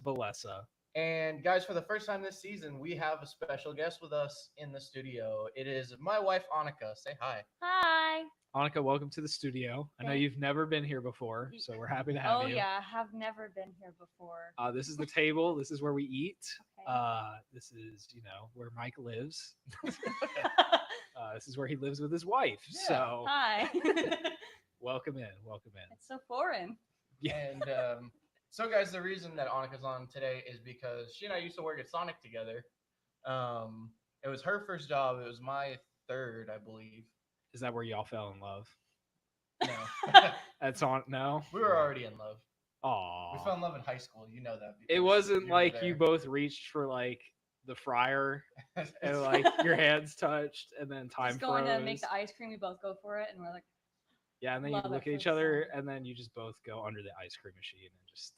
host, Valessa. And guys, for the first time this season, we have a special guest with us in the studio. It is my wife, Annika. Say hi. Hi. Annika, welcome to the studio. I know Thank- you've never been here before, so we're happy to have Oh you. yeah, I have never been here before. This is the table. This is where we eat. Okay. This is, where Mike lives. This is where he lives with his wife. Yeah. So Hi. welcome in. Welcome in. It's so foreign. Yeah. And so, guys, the reason that Annika's on today is because she and I used to work at Sonic together. It was her first job. It was my third, I believe. Is that where y'all fell in love? No. That's on. No, We were already in love. Aw. We fell in love in high school. You know that. It because wasn't were like there. you both reached for like the fryer and like your hands touched and then time Just going froze. to make the ice cream, we both go for it, and we're like, Yeah, and then you love look at at each first other sight. and then you just both go under the ice cream machine and just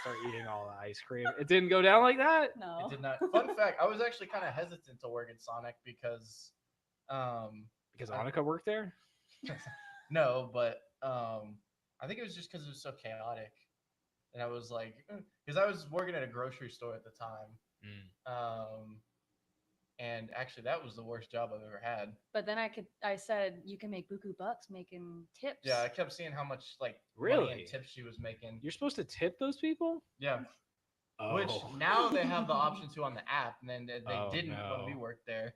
start eating all the ice cream. It didn't go down like that? no. It did not. Fun fact: I was actually kind of hesitant to work at Sonic because, Because Annika worked there? no, but I think it was just because it was so chaotic, and I was like, because I was working at a grocery store at the time, and actually that was the worst job I've ever had. But then I said you can make buku bucks making tips. Yeah, I kept seeing how much like money Really? and tips she was making. You're supposed to tip those people? Yeah, Oh. which now they have the option to on the app, and then they Oh, didn't when we no. worked there.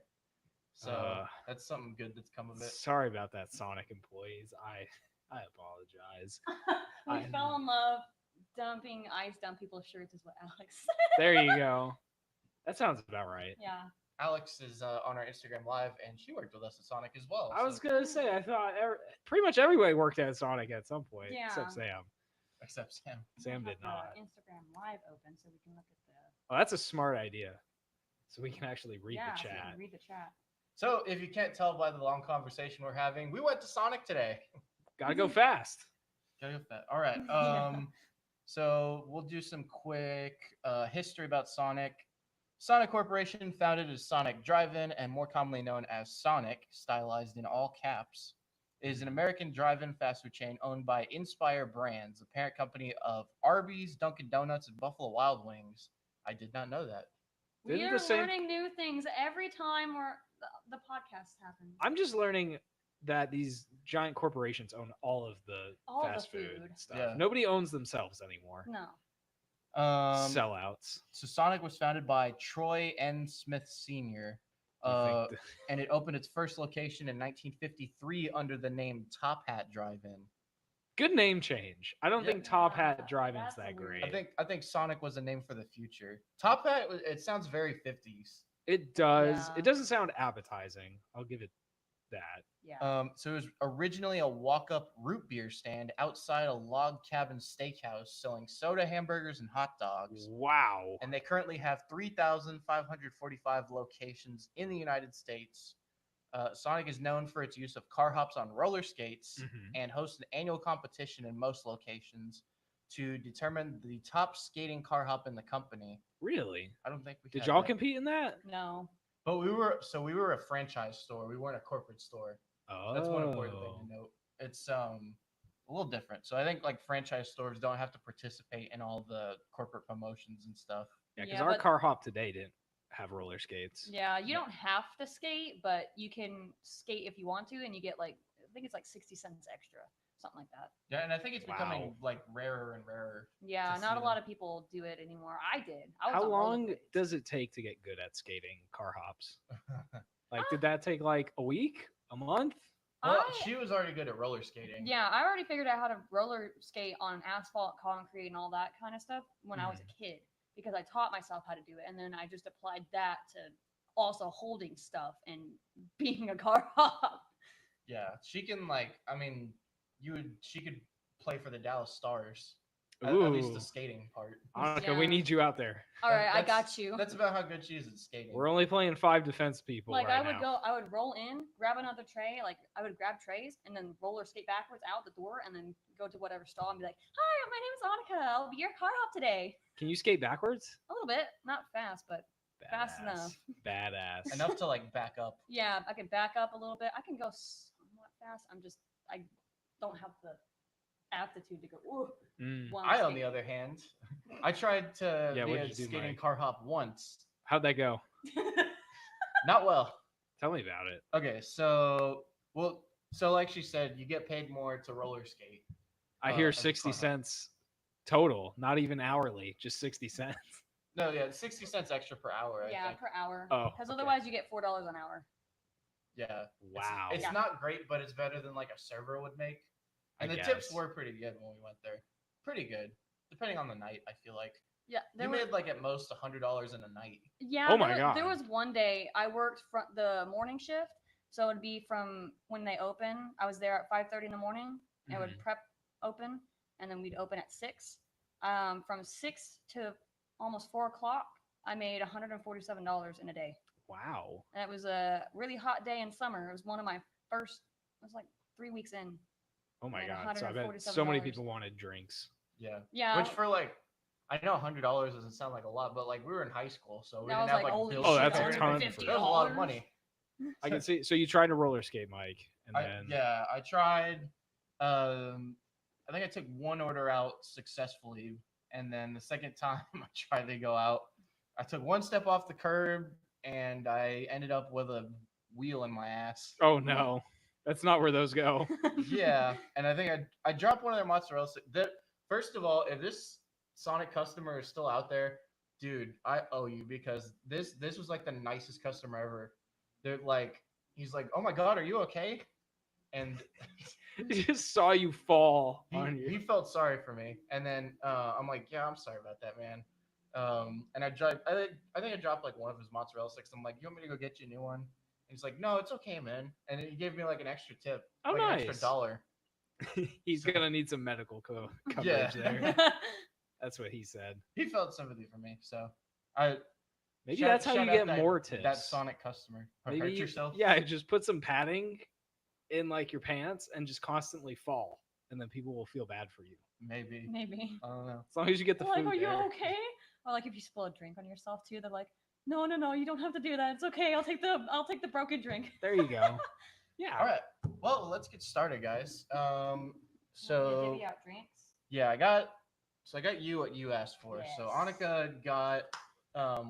So that's something good that's come of it. Sorry about that, Sonic employees. I apologize. We I- fell in love dumping ice down people's shirts is what Alex said. There you go. That sounds about right. Yeah. Alex is on our Instagram live, and she worked with us at Sonic as well. I was so- gonna say I thought pretty much everybody worked at Sonic at some point, Yeah. except Sam. except Sam. Sam We'll did have not. the Instagram live open so we can look at the Oh, that's a smart idea. So we can actually read yeah, the so we chat. can read the chat. So if you can't tell by the long conversation we're having, we went to Sonic today. Gotta go fast. Gotta go fast. All right. Yeah. So we'll do some quick history about Sonic. Sonic Corporation, founded as Sonic Drive-In and more commonly known as Sonic, stylized in all caps, is an American drive-in fast food chain owned by Inspire Brands, the parent company of Arby's, Dunkin' Donuts, and Buffalo Wild Wings. I did not know that. We Didn't are the same- learning new things every time the podcast happens. I'm just learning that these giant corporations own all of the All the fast food food. stuff. Yeah. Nobody owns themselves anymore. No. Sellouts. So Sonic was founded by Troy N. Smith Sr. I think And it opened its first location in 1953 under the name Top Hat Drive-In. Good name change. I don't Yeah. think Top Yeah, Hat Drive-In's that's that a weird- great. I think Sonic was a name for the future. Top Hat, it sounds very 50s. It does. Yeah. It doesn't sound appetizing. I'll give it that. Yeah. So it was originally a walk-up root beer stand outside a log cabin steakhouse selling soda, hamburgers, and hot dogs. Wow. And they currently have 3,545 locations in the United States. Sonic is known for its use of car hops on roller skates Mhm. and hosts an annual competition in most locations to determine the top skating car hop in the company. Really? I don't think we Did have y'all that. compete in that? No. But we were a franchise store. We weren't a corporate store. Oh. That's one important thing to note. It's a little different. So I think like franchise stores don't have to participate in all the corporate promotions and stuff. Yeah, because Yeah, our but- car hop today didn't have roller skates. Yeah, you don't have to skate, but you can skate if you want to, and you get like I think it's like 60 cents extra, something like that. Yeah, and I think it's becoming Wow. like rarer and rarer. Yeah, To not a see lot them. of people do it anymore. I did. I was How on long rollerblades. does it take to get good at skating car hops? Like, did that take like a week, a month? Well, I- she was already good at roller skating. Yeah, I already figured out how to roller skate on asphalt, concrete, and all that kind of stuff when I was a kid because I taught myself how to do it, and then I just applied that to also holding stuff and being a car hop. Yeah, she can like. I mean, she could play for the Dallas Stars. At Ooh. least the skating part. Annika, we Yeah. need you out there. All right, I That's- got you. That's about how good she is at skating. We're only playing 5 defense people Like right I would now. go, I would roll in, grab another tray, like I would grab trays and then roller skate backwards out the door and then go to whatever stall and be like, "Hi, my name is Annika. I'll be your car hop today." Can you skate backwards? A little bit, not fast, but Fast enough. Badass. Enough to like back up. yeah, I can back up a little bit. I can go somewhat fast. I don't have the aptitude to go. Ooh, Mm. one I, on the skate. other hand, I tried to Yeah, be what a did you do, skating Mike? car hop once. How'd that go? Not well. Tell me about it. Okay, so so like she said, you get paid more to roller skate. I hear as a 60 car hop. cents total, not even hourly, just 60 cents. No, yeah, 60 cents extra per hour. I Yeah, think. per hour. Oh, Because okay. otherwise you get $4 an hour. Yeah. Wow. It's Yeah. not great, but it's better than like a server would make. And I the tips guess. were pretty good when we went there. Pretty good, depending on the night. I feel like Yeah, you made like at most $100 in a night. Yeah. Oh my There God. was one day I worked the morning shift, so it'd be from when they open. I was there at 5:30 in the morning. And would Mhm. prep open, and then we'd open at 6. From 6 to almost 4 o'clock, I made $147 in a day. Wow. And it was a really hot day in summer. It was one of my first. It was like 3 weeks in. Oh my And God. So I bet so many $147. people wanted drinks. Yeah. Yeah. Which for like, I know $100 doesn't sound like a lot, but like we were in high school, so we That didn't was have like, like holy bills. Oh, to that's a pay or ton anything. for That was a lot of $150. money. I can see. So you tried to roller skate, Mike, and then Yeah, I tried. I think I took one order out successfully, and then the second time I tried to go out, I took one step off the curb, and I ended up with a wheel in my ass. oh no, that's not where those go. Yeah, and I think I dropped one of their mozzarella sticks. First of all, if this Sonic customer is still out there, dude, I owe you because this was like the nicest customer ever. They're like, he's like, oh my god, are you okay? And He just saw you fall on he you. felt sorry for me, and then I'm like, yeah, I'm sorry about that, man. And I think I dropped like one of his mozzarella sticks. I'm like, you want me to go get you a new one? And he's like, no, it's okay, man. And he gave me like an extra tip, Oh, like an nice. extra $1. He's So- gonna need some medical coverage Yeah. there. That's what he said. He felt sympathy for me, so I Maybe shout- that's how you shout out get that- more tips. That Sonic customer. Or Maybe hurt you- yourself. Yeah, just put some padding in like your pants and just constantly fall, and then people will feel bad for you. Maybe. Maybe. I don't know. As long as you get the Like, food are you there. okay? Or like if you spill a drink on yourself too, they're like, no, you don't have to do that. It's okay. I'll take the broken drink. There you go. Yeah. All right. Well, let's get started, guys. So divvy out drinks. yeah, I got you what you asked for. So Yes. Annika got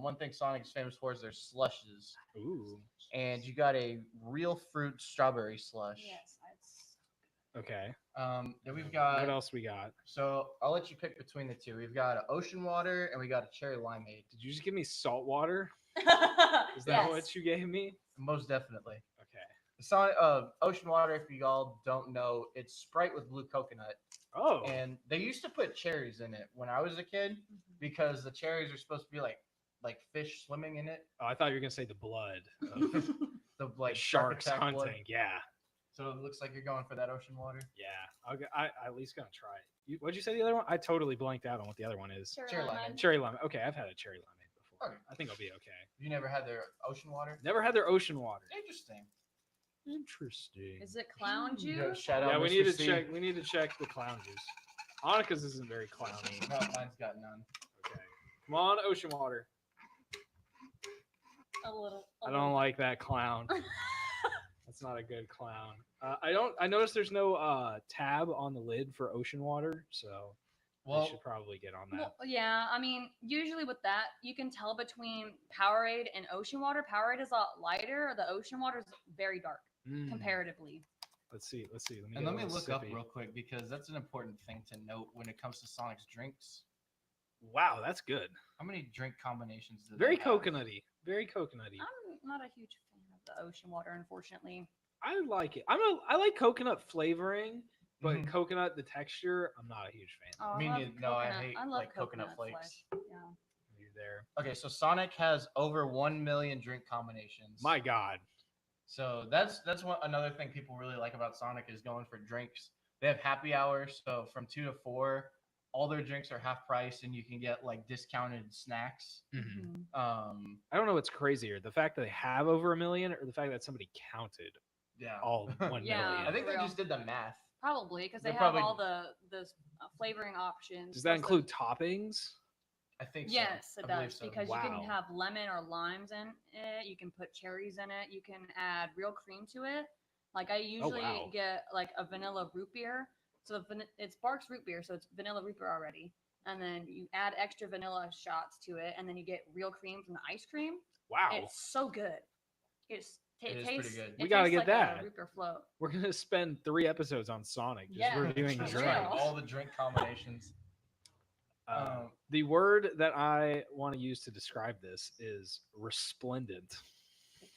one thing Sonic is famous for is their slushes, Ooh. and you got a real fruit strawberry slush. Yes, it's Okay. Then we've got What else we got? So I'll let you pick between the two. We've got an ocean water and we got a cherry limeade. Did you just give me salt water? Is that Yes. what you gave me? Most definitely. Okay. The Sonic ocean water, if you all don't know, it's Sprite with blue coconut. Oh. And they used to put cherries in it when I was a kid because the cherries are supposed to be like fish swimming in it. Oh, I thought you were gonna say the blood of the The like sharks attack hunting. blood. Yeah. So it looks like you're going for that ocean water. Yeah. I at least gonna try it. What'd you say the other one? I totally blanked out on what the other one is. Cherry lemon. lemon. Cherry lemon. Okay, I've had a cherry lemonade before. Okay. I think I'll be okay. You never had their ocean water? Never had their ocean water. Interesting. Interesting. Is it clown juice? Yeah, shout out Yeah, we Mr. need to C. check. We need to check the clown juice. Annika's isn't very clowny. No, mine's got none. Okay. Come on, ocean water. A little. I don't like that clown. That's not a good clown. I noticed there's no tab on the lid for ocean water, so we should probably get on that. Well, yeah, I mean, usually with that, you can tell between Powerade and ocean water. Powerade is a lot lighter. The ocean water is very dark Mm. comparatively. Let's see. Let And get let a me little look up sippy. real quick because that's an important thing to note when it comes to Sonic's drinks. Wow, that's good. How many drink combinations do Very they have? coconutty. Very coconutty. I'm not a huge fan of the ocean water, unfortunately. I like it. I like coconut flavoring, but Mhm. coconut the texture, I'm not a huge fan. Oh, Me I love neither. No, I coconut. hate, love like, coconut flakes. flesh. Yeah. You're there. Okay, so Sonic has over 1 million drink combinations. My God. So that's another thing people really like about Sonic is going for drinks. They have happy hours, so from 2 to 4, all their drinks are half price, and you can get like discounted snacks. Mhm. I don't know what's crazier, the fact that they have over 1 million, or the fact that somebody counted Yeah, all 1 Yeah. million. I think they Real. just did the math. Probably because they They're have probably- all the flavoring options. Does that plus the- include toppings? I think. Yes, so. it I believe does so. because you Wow. can have lemon or limes in it. You can put cherries in it. You can add real cream to it. Like I usually wow. get like a vanilla root beer. So it's Barks root beer, so it's vanilla root beer already, and then you add extra vanilla shots to it, and then you get real cream from the ice cream. Wow. It's so good. It is Tastes pretty good. It We gotta tastes get like that. a root beer float. We're gonna spend 3 episodes on Sonic just Yeah, reviewing for Just drinks. trying real. all the drink combinations. The word that I want to use to describe this is resplendent.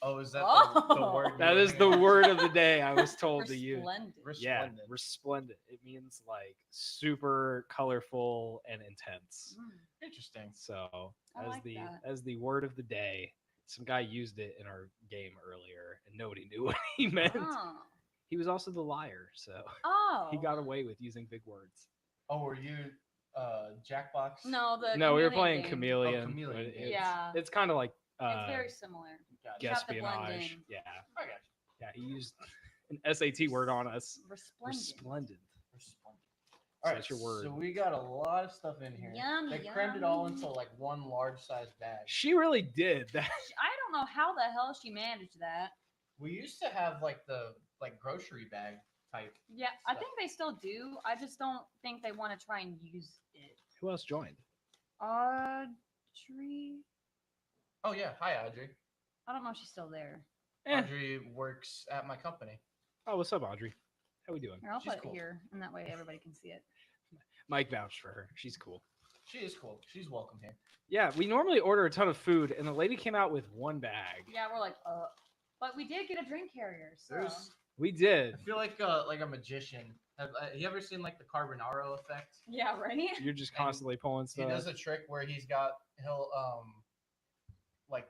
Oh, is that the Oh. word? That is the word of the day I was told to use. Resplendent. Yeah, Resplendent. resplendent. It means like super colorful and intense. Mm. Interesting. So I like that. as the word of the day, some guy used it in our game earlier, and nobody knew what he meant. Oh. He was also the liar, so Oh. he got away with using big words. Oh, were you Jackbox? No, the No, we were chameleon playing game. Chameleon. Oh, Chameleon but game. it's, Yeah. it's kind of like It's very similar. Gotcha. You have to blend espionage. in. Yeah, I got you. yeah. He used an SAT word on us. Resplendent. Resplendent. Resplendent. So All right, that's your word. so we got a lot of stuff in here. Yummy, They crammed it all yummy. into like one large size bag. She really did that. I don't know how the hell she managed that. We used to have like the grocery bag type. Yeah, I Stuff. think they still do. I just don't think they want to try and use it. Who else joined? Audrey. Oh yeah, hi Audrey. I don't know if she's still there. Eh. Audrey works at my company. Oh, what's up, Audrey? How we doing? Here, I'll She's put cool. it here, and that way everybody can see it. Mike vouched for her. She's cool. She is cool. She's welcome here. Yeah, we normally order a ton of food, and the lady came out with one bag. Yeah, we're like, but we did get a drink carrier. So There's, We did. I feel like a magician. Have you ever seen like the Carbonaro effect? yeah, right. You're just And constantly pulling He stuff. does a trick where he'll like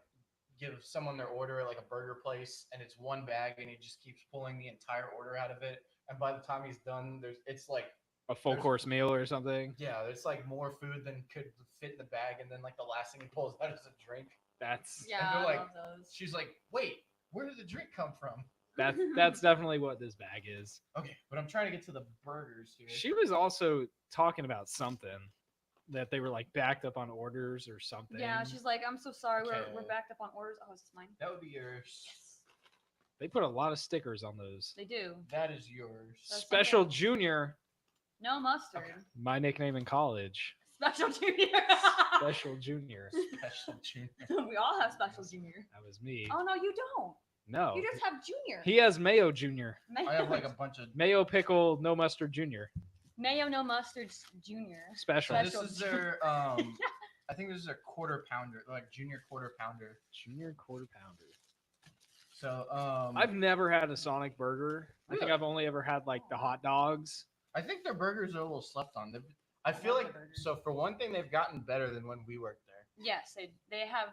give someone their order at like a burger place, and it's one bag, and he just keeps pulling the entire order out of it. And by the time he's done, it's like A full course meal or something. yeah, it's like more food than could fit in the bag, and then like the last thing he pulls out is a drink. That's Yeah, they're I like- love those. She's like, "Wait, where did the drink come from?" that's definitely what this bag is. Okay, but I'm trying to get to the burgers here. She was also talking about something that they were like backed up on orders or something. Yeah, she's like, I'm so sorry, we're Okay. backed up on orders. Oh, is this mine? That would be yours. Yes, They put a lot of stickers on those. they do. That is yours. That's Special okay. Junior, No mustard. Okay. my nickname in college. Special junior. Special Junior. Special junior. We all have special junior. That was me. Oh no, you don't. No. You just have junior. He has Mayo Junior. I have like a bunch of. Mayo pickle, no mustard Junior. Mayo no mustard junior. Special. So this Special is their I think this is their quarter pounder, like junior quarter pounder. Junior quarter pounder. So I've never had a Sonic burger. I think Really? I've only ever had like the hot dogs. I think their burgers are a little slept on. I feel love like the burgers. so for one thing they've gotten better than when we worked there. Yes, they have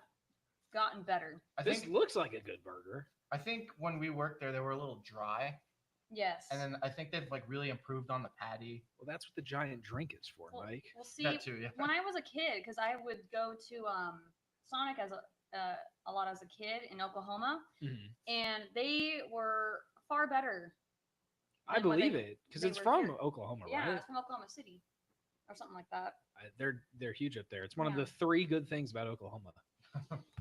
gotten better. This looks like a good burger. I think when we worked there they were a little dry, Yes. and then I think they've like really improved on the patty. Well, that's what the giant drink is for, Well, Mike. Well, see, That too, yeah. when I was a kid, because I would go to Sonic as a lot as a kid in Oklahoma, Mhm. and they were far better. I than what believe they- it because they it's were from here. Oklahoma, Yeah, right? it's from Oklahoma City or something like that. They're huge up there. It's one of Yeah. the 3 good things about Oklahoma.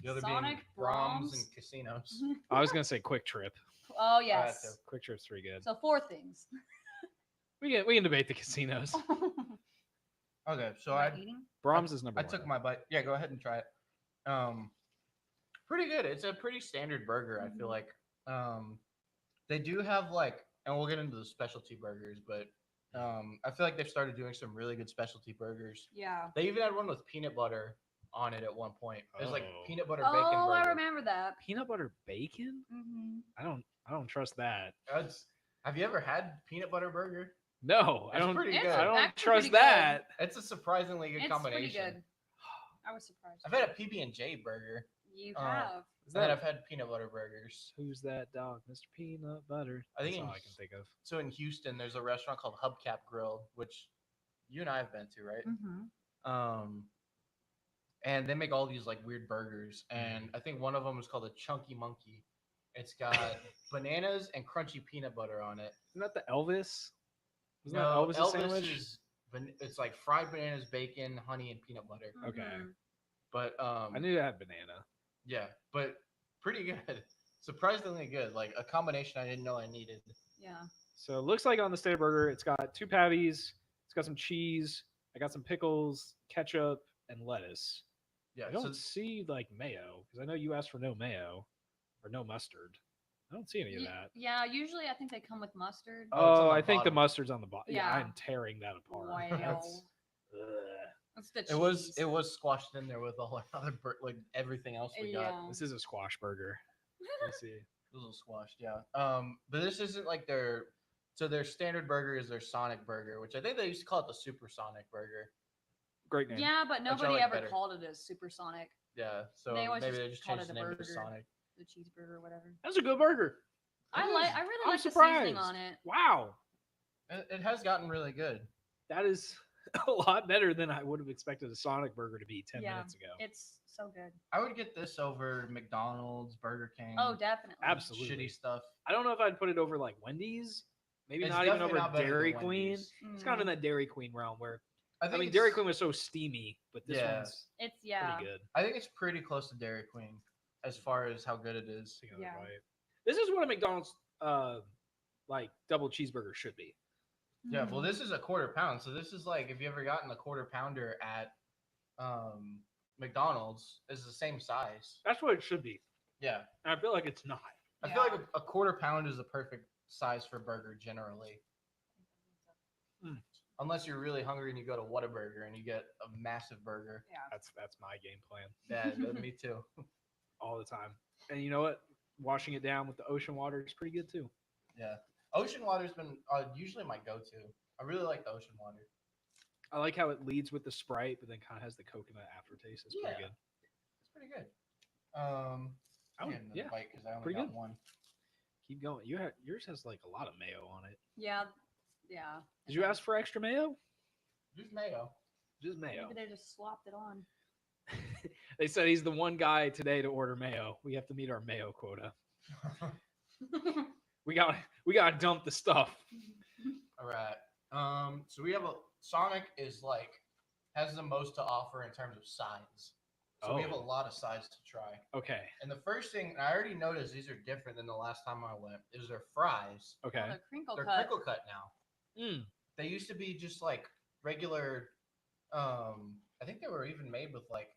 The other being Sonic, Brahms Brahms. and casinos. I was gonna say Quick Trip. Oh too. yes. Quick Trip's pretty good. So 4 things. We can debate the casinos. Okay, so Am I I eating? Brahms is number I 1. took my bite. Yeah, go ahead and try it. Pretty good. It's a pretty standard burger. I feel Mhm. like. They do have like, and we'll get into the specialty burgers, but I feel like they've started doing some really good specialty burgers. Yeah. They even had one with peanut butter on it at one point. It was like Oh. peanut butter bacon Oh, I burger. remember that. peanut butter bacon. Hmm. I don't trust that. Have you ever had peanut butter burger? No, I It's don't. pretty It's good. I don't actually trust pretty good. that. It's a surprisingly good It's combination. pretty good. I was surprised. I've had a PB&J burger, You uh, have. Is and then that I've had peanut butter burgers. who's that dog, Mr. Peanut Butter? I think That's all in- I can think of. So in Houston, there's a restaurant called Hubcap Grill, which you and I have been to, right? Mm-hmm. And they make all these like weird burgers, and I think one of them is called a Chunky Monkey. It's got bananas and crunchy peanut butter on it. Isn't that the Elvis? Isn't No, that Elvis' sandwich? is it's like fried bananas, bacon, honey, and peanut butter. Okay. Mhm. But I knew that had banana. yeah, but pretty good. Surprisingly good. Like a combination I didn't know I needed. Yeah. So it looks like on the Stater Burger, it's got 2 patties, it's got some cheese, I got some pickles, ketchup, and lettuce. Yeah. I don't see like mayo because I know you asked for no mayo or no mustard. I don't see any of that. Yeah, usually I think they come with mustard. Oh, it's on Oh, the I think the bottom. mustard's on the bottom. Yeah, Yeah. I'm tearing that apart. Wow. That's- Ugh. That's the cheese. It was squashed in there with all our other like everything else we got. Yeah. This is a squash burger. Let's see. It was a little squashed, yeah. But this isn't like their standard burger is their Sonic burger, which I think they used to call it the Supersonic burger. Great name. Yeah, but I nobody like ever better. called it a supersonic. Yeah, so They always maybe just they just called changed it the a name to burger. Sonic. The cheeseburger, whatever. That's a good burger. I really I'm like the seasoning surprised. on it. Wow. It has gotten really good. That is a lot better than I would have expected a Sonic burger to be 10 Yeah. minutes ago. It's so good. I would get this over McDonald's, Burger King. Oh, definitely. Absolutely. Shitty stuff. I don't know if I'd put it over like Wendy's. Maybe It's not even definitely over not better Dairy than Queen. Wendy's. It's kind of in Mm. that Dairy Queen realm where I I think mean it's- Dairy Queen was so steamy, but this Yeah. one's It's yeah. pretty good. I think it's pretty close to Dairy Queen as far as how good it is. Take another Yeah. bite. This is what a McDonald's like double cheeseburger should be. Yeah, well, Mhm. this is a quarter pound, so this is like if you ever gotten a quarter pounder at McDonald's, it's the same size. That's what it should be. Yeah, And I feel like it's not. I feel like Yeah. a quarter pound is the perfect size for burger generally. Mm. Unless you're really hungry and you go to Whataburger and you get a massive burger. Yeah. That's my game plan Yeah, me too. all the time. And you know what? Washing it down with the ocean water is pretty good too. Yeah, ocean water's been usually my go-to. I really like the ocean water. I like how it leads with the Sprite, but then kind of has the coconut aftertaste. It's pretty Yeah. good. It's pretty good. I I'm would- getting another yeah, bite because I only pretty got good. one. Keep going. Yours has like a lot of mayo on it. Yeah. Yeah. Did you ask for extra mayo? Just mayo. Just mayo. Maybe they just slopped it on. They said he's the one guy today to order mayo. We have to meet our mayo quota. We got to dump the stuff. All right. So we have Sonic is like has the most to offer in terms of sides. So we have a Oh. lot of sides to try. Okay. And the first thing, and I already noticed these are different than the last time I went, is their fries. Okay. Oh, the crinkle They're cut. crinkle cut now. Mm. They used to be just like regular. I think they were even made with like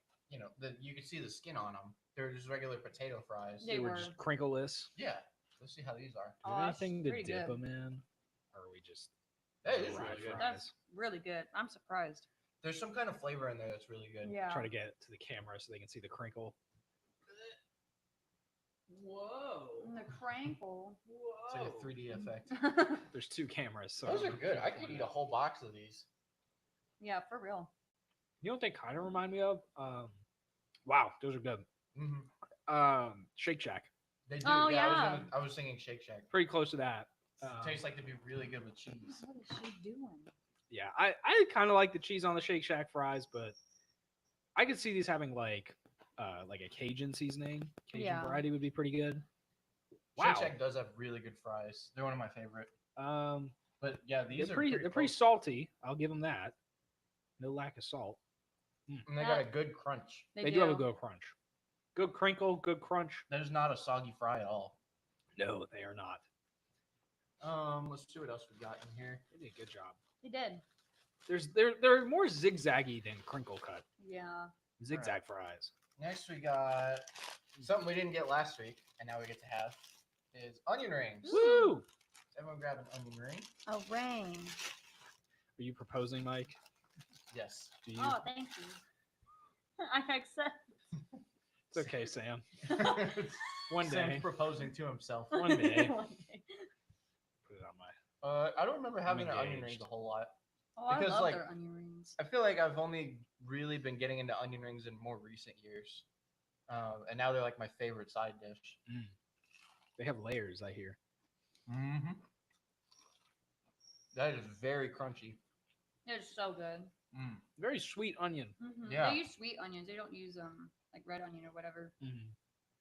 you could see the skin on them. They're just regular potato fries. They They were were. just crinkleless. Yeah. Let's see how these are. Do you Oh, have that's anything to pretty dip good. them in? Or are we just That is Right, really good. right. That's really good. I'm surprised. There's some kind of flavor in there that's really good. Yeah. try to get it to the camera so they can see the crinkle? Whoa. And the crankle. It's like a 3D effect. There's 2 cameras, so Those are good. I could eat a whole box of these. Yeah, for real. You know what they kind of remind me of? Wow, those are good. Mm-hmm. Shake Shack, They do. Oh, yeah. yeah. I was thinking Shake Shack. pretty close to that. Tastes like they'd be really good with cheese. What is she doing? Yeah, I kind of like the cheese on the Shake Shack fries, but I could see these having like a Cajun seasoning. Cajun Yeah. variety would be pretty good. Wow. Shake Shack does have really good fries. They're one of my favorite. But yeah, these They're are pretty close. salty. I'll give them that. No lack of salt. And they got a good crunch. They do have a good crunch. Good crinkle, good crunch. There's not a soggy fry at all. No, they are not. Let's see what else we got in here. They did a good job. He did. They're more zigzaggy than crinkle cut. Yeah. Zigzag fries. Next we got something we didn't get last week, and now we get to have is onion rings. Woo! Everyone grab an onion ring. A rain. Are you proposing, Mike? Yes. Do you? Oh, thank you. I accept. It's okay, Sam. One Sam's day. proposing to himself. One day. One day. Put it on my. I don't remember having an onion engaged. rings a whole lot. Oh, I Because, love like, their onion rings. I feel like I've only really been getting into onion rings in more recent years. And now they're like my favorite side dish. They have layers, I hear. Mm-hmm. That is very crunchy. They're so good. Mm. Very sweet onion. Yeah. They use sweet onions. They don't use like red onion or whatever.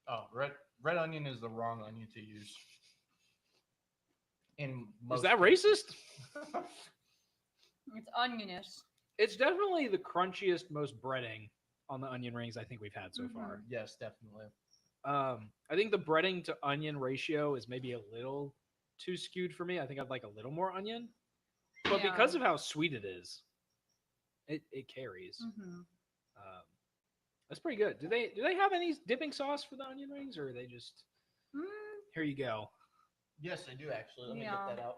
Oh, red onion is the wrong onion to use. Is that racist? It's onionish. It's definitely the crunchiest, most breading on the onion rings I think we've had so Mhm. far. Yes, definitely. I think the breading to onion ratio is maybe a little too skewed for me. I think I'd like a little more onion. But because of how sweet it is, it carries. Mm-hmm. That's pretty good. Do they have any dipping sauce for the onion rings, or are they just here you go? Yes, I do actually. Let me Yeah. get that out.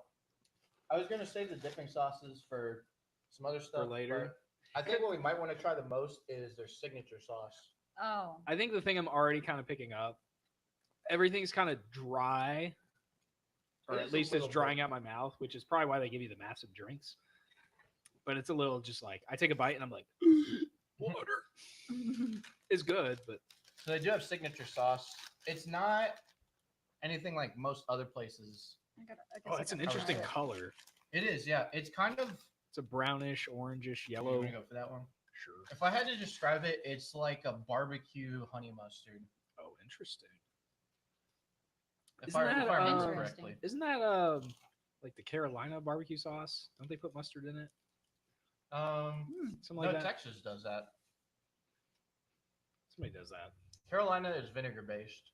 I was gonna save the dipping sauces for some other stuff later. but I think what we might want to try the most is their signature sauce. Oh. I think the thing I'm already kind of picking up, everything's kind of dry, or It at is a least it's little drying bit. out my mouth, which is probably why they give you the massive drinks. But it's a little just like I take a bite and I'm like, water. It's good, but So they do have signature sauce. It's not anything like most other places. oh, that's an interesting color. It is, yeah. It's kind of. It's a brownish, orangish, You yellow. want to go for that one? Sure. If I had to describe it, it's like a barbecue honey mustard. Oh, interesting. If I remember Interesting. correctly. Isn't that like the Carolina barbecue sauce? Don't they put mustard in it? Something like No, that. Texas does that. Somebody does that. Carolina is vinegar based.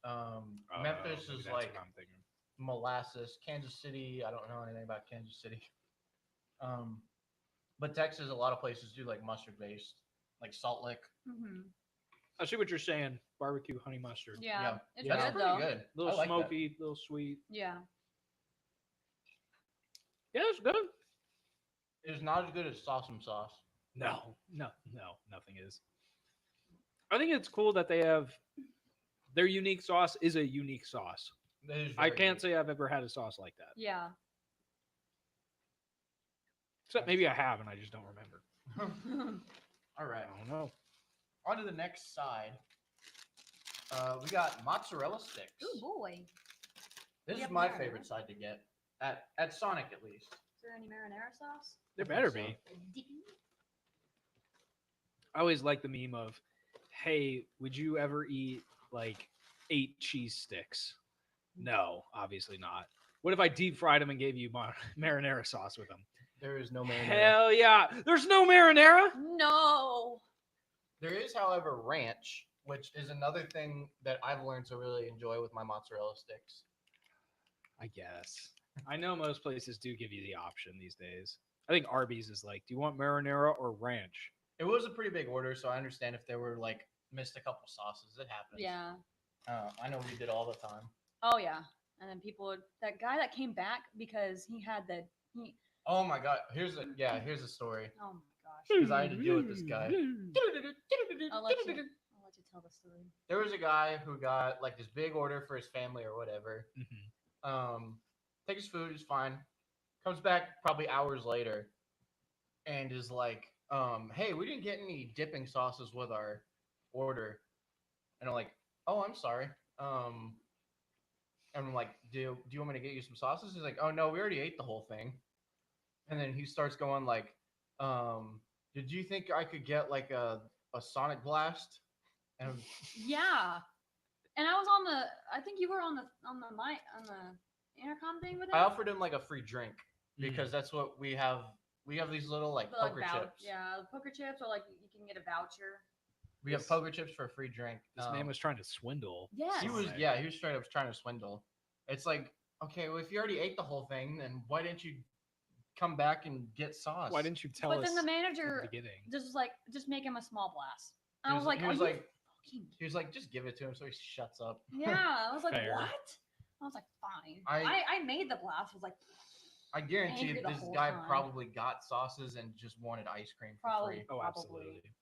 Memphis maybe is that's like what I'm thinking. molasses. Kansas City, I don't know anything about Kansas City. But Texas, a lot of places do like mustard based, like Salt Lick. Mm-hmm. I see what you're saying. Barbecue honey mustard. Yeah. It's That's good pretty though. good. A little I like that. smoky, a little sweet. Yeah. Yeah, it's good. It's not as good as Sawsome sauce. No, nothing is. I think it's cool that they have their unique sauce is a unique sauce. It is I very can't good. say I've ever had a sauce like that. Yeah. Except maybe I have and I just don't remember. All right. I don't know. On to the next side. We got mozzarella sticks. Oh boy. This is Yep, my marinara. favorite side to get at Sonic at least. Is there any marinara sauce? There better so. be. I always like the meme of, hey, would you ever eat like 8 cheese sticks? No, obviously not. What if I deep fried them and gave you marinara sauce with them? There is no marinara. Hell yeah. There's no marinara? No. There is, however, ranch, which is another thing that I've learned to really enjoy with my mozzarella sticks. I guess. I know most places do give you the option these days. I think Arby's is like, do you want marinara or ranch? It was a pretty big order, so I understand if there were like missed a couple sauces. It happens. Yeah. I know we did all the time. Oh yeah. And then people would, that guy that came back because he had Oh my god! Here's a story. oh my gosh. Because I had to deal with this guy. I'll let you tell the story. There was a guy who got like this big order for his family or whatever. Takes his food, is fine. Comes back probably hours later, and is like, "Hey, we didn't get any dipping sauces with our order." And I'm like, "Oh, I'm sorry." And I'm like, "Do you want me to get you some sauces?" He's like, "Oh no, we already ate the whole thing." And then he starts going like, "Did you think I could get like a Sonic Blast?" And Yeah. And I was on the, I think you were on the mic, on the intercom thing with him. I offered him like a free drink because that's what we have. We have these little like The, poker chips. Yeah, poker chips, or like you can get a voucher. We have poker chips for a free drink. This man was trying to swindle. Yes. He was, yeah, he was straight up trying to swindle. It's like, okay, well, if you already ate the whole thing, then why didn't you come back and get sauce? Why didn't you tell But us then the at manager the beginning? just was like, just make him a small blast. And He I was like, he was "Are you like, fucking-" he was like, just give it to him so he shuts up. Yeah. I was like, Fair. what? I was like, fine. I- I made the blast. I was like, I guarantee Angry the this whole guy time. probably got sauces and just wanted ice cream for Probably. free. Oh, Probably. absolutely.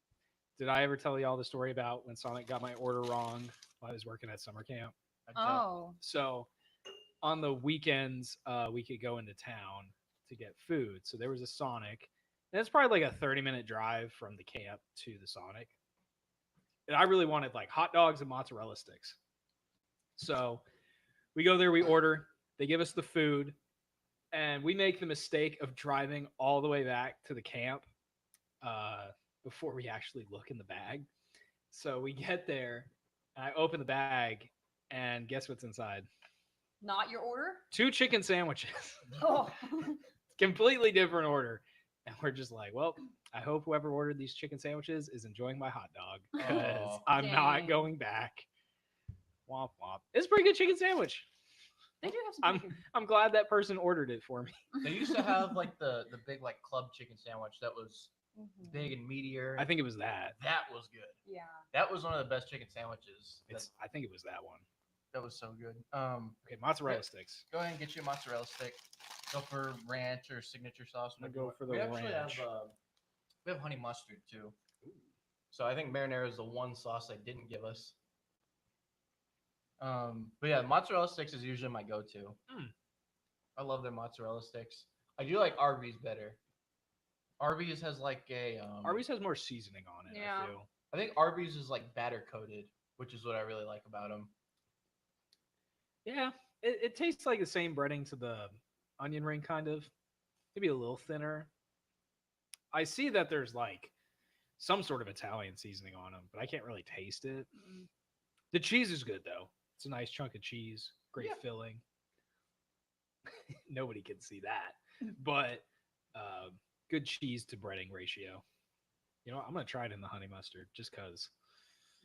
Did I ever tell y'all the story about when Sonic got my order wrong while I was working at summer camp? I don't- oh. So on the weekends, we could go into town to get food. So there was a Sonic, and it's probably like a 30-minute drive from the camp to the Sonic. And I really wanted like hot dogs and mozzarella sticks. So we go there, we order, they give us the food, and we make the mistake of driving all the way back to the camp before we actually look in the bag. So we get there, and I open the bag, and guess what's inside? Not your order? 2 chicken sandwiches. Oh. Completely different order. And we're just like, well, I hope whoever ordered these chicken sandwiches is enjoying my hot dog because Oh, I'm not dang. going back. Womp womp. It's a pretty good chicken sandwich. They do have some I'm pretty good. I'm glad that person ordered it for me. They used to have like the big like club chicken sandwich that was Mhm. big and meatier. I think it was that. that was good. Yeah. That was one of the best chicken sandwiches. I think it was that one. That was so good. Okay, mozzarella sticks. Go ahead and get you a mozzarella stick. Go for ranch or signature sauce. I'm gonna whatever you go want. for the we actually ranch. we have honey mustard too. So I think marinara is the one sauce they didn't give us. But yeah, mozzarella sticks is usually my go-to. Mm. I love their mozzarella sticks. I do like Arby's better. Arby's has like a Arby's has more seasoning on it. Yeah. I feel. I think Arby's is like batter coated, which is what I really like about them. Yeah, it tastes like the same breading to the onion ring, kind of. Maybe a little thinner. I see that there's like some sort of Italian seasoning on them, but I can't really taste it. Mm. The cheese is good though. It's a nice chunk of cheese, great Yeah. filling. Nobody can see that, but good cheese to breading ratio. You know, I'm gonna try it in the honey mustard just because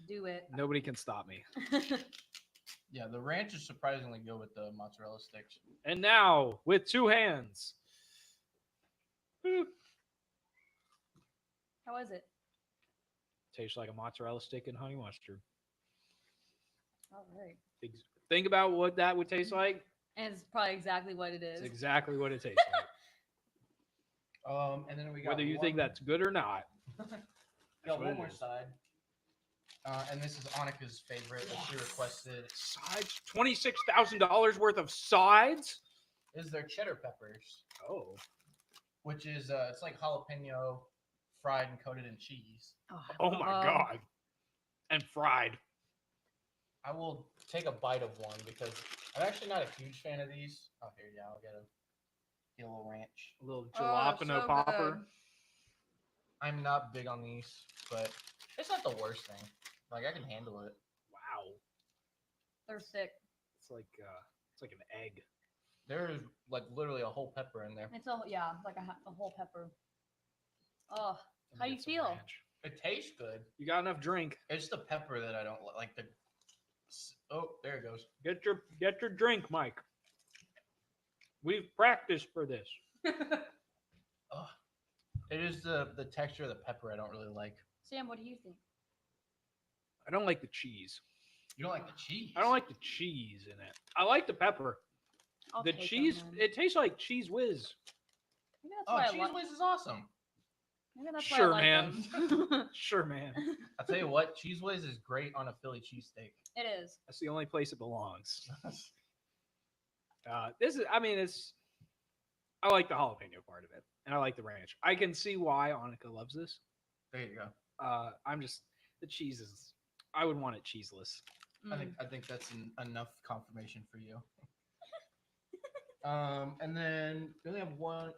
Do it. nobody can stop me. Yeah, the ranch is surprisingly good with the mozzarella sticks. And now with two hands. Boop. How is it? Tastes like a mozzarella stick and honey mustard. All right. Think about what that would taste like. And it's probably exactly what it is. It's exactly what it tastes like. And then we got Whether you think that's good or not. got what one it more is. side. And this is Annika's favorite that she requested. Sides? $26,000 worth of sides? Is their cheddar peppers, Oh. which is it's like jalapeno fried and coated in cheese. Oh my God. And fried. I will take a bite of one because I'm actually not a huge fan of these. Oh, here, yeah, I'll get a little ranch. A little Oh, jalapeno so popper. good. I'm not big on these, but it's not the worst thing. Like I can handle it. Wow. They're thick. It's like an egg. There's like literally a whole pepper in there. It's like a whole pepper. Oh, Let me How you get some feel? ranch. It tastes good. You got enough drink. It's the pepper that I don't like. Oh, there it goes. Get your drink, Mike. We've practiced for this. Oh, it is the texture of the pepper I don't really like. Sam, what do you think? I don't like the cheese. You don't like the cheese? I don't like the cheese in it. I like the pepper. I'll The take 'em cheese, then. it tastes like cheese whiz. Maybe that's Oh, why I cheese like. whiz is awesome. Maybe that's Sure, why I man. like them. Sure, man. I'll tell you what, cheese whiz is great on a Philly cheesesteak. It is. That's the only place it belongs. I like the jalapeno part of it, and I like the ranch. I can see why Annika loves this. There you go. The cheese is. I would want it cheeseless. Mm. I think that's enough confirmation for you. And then we only have one.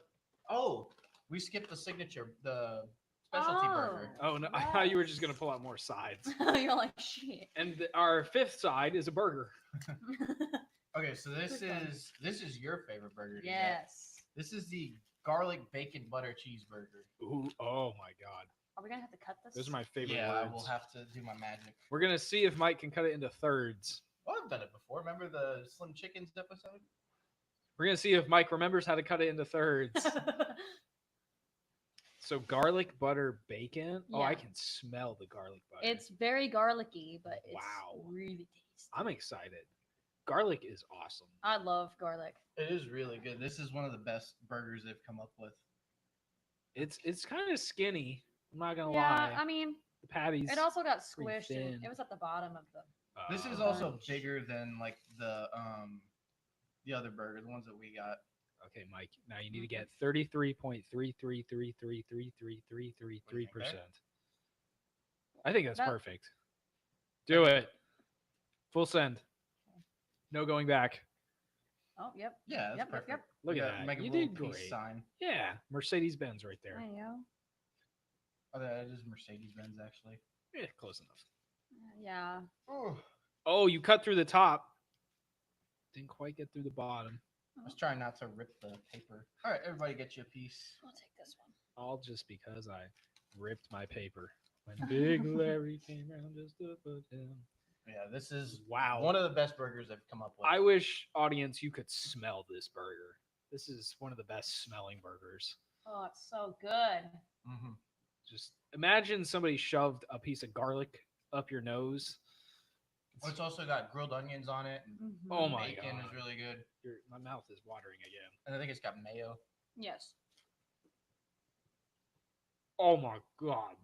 Oh, we skipped the signature, the specialty burger. Oh no! I thought you were just gonna pull out more sides. You're like shit. And our fifth side is a burger. Okay, so this Good one. is your favorite burger. to get. Yes. This is the garlic bacon butter cheeseburger. Ooh! Oh my God! Are we gonna have to cut this? Those are my favorite Yeah, I words. will have to do my magic. We're gonna see if Mike can cut it into thirds. Oh, I've done it before. Remember the Slim Chickens episode? We're gonna see if Mike remembers how to cut it into thirds. So garlic butter bacon. Oh, I Yeah. can smell the garlic butter. It's very garlicky, but it's Wow. really tasty. I'm excited. Garlic is awesome. I love garlic. It is really good. This is one of the best burgers they've come up with. It's kind of skinny. I'm not gonna Yeah, lie. I mean, The patties. it also got pretty squished. And thin. it was at the bottom of the. This is uh, also bunch. bigger than like the other burger, the ones that we got. Okay, Mike. Now you need to get 33.333333333%. I think that's That- perfect. Do it. Full send. No going back. Oh, yep. Yeah, that's Yep, perfect. yep. Look We at got- that. Make a You little did peace great. sign. Yeah, Mercedes Benz right there. There you go. Oh, that is Mercedes Benz actually. Yeah, close enough. Yeah. Oh, Oh, you cut through the top. Didn't quite get through the bottom. I was trying not to rip the paper. All right, everybody get you a piece. I'll take this one. All just because I ripped my paper. When Big Larry came around just to put down Yeah, this is Wow. one of the best burgers I've come up with. I wish, audience, you could smell this burger. This is one of the best smelling burgers. Oh, it's so good. Mhm. Just imagine somebody shoved a piece of garlic up your nose. Oh, it's also got grilled onions on it. And Mhm. Oh my bacon God. is really good. My mouth is watering again. And I think it's got mayo. Yes. Oh my God.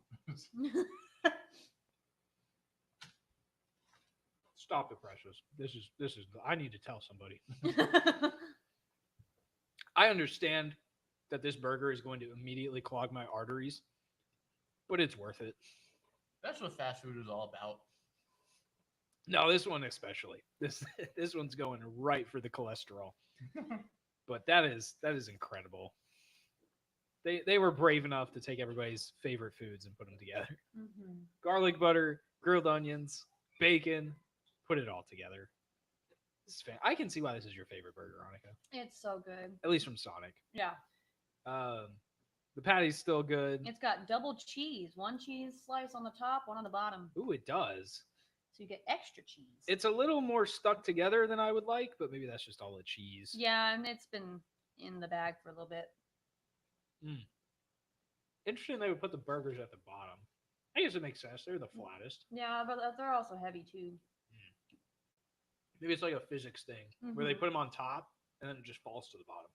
Stop it, Precious. This is. I need to tell somebody. I understand that this burger is going to immediately clog my arteries, but it's worth it. That's what fast food is all about. No, this one especially. This one's going right for the cholesterol. But that is incredible. They were brave enough to take everybody's favorite foods and put them together. Mhm. Garlic butter, grilled onions, bacon, put it all together. This is I can see why this is your favorite burger, Annika. It's so good. At least from Sonic. Yeah. The patty's still good. It's got double cheese. One cheese slice on the top, one on the bottom. Ooh, it does. So you get extra cheese. It's a little more stuck together than I would like, but maybe that's just all the cheese. Yeah, and it's been in the bag for a little bit. Interesting they would put the burgers at the bottom. I guess it makes sense. They're the flattest. Yeah, but they're also heavy too. Maybe it's like a physics thing where they Mhm. put them on top and then it just falls to the bottom.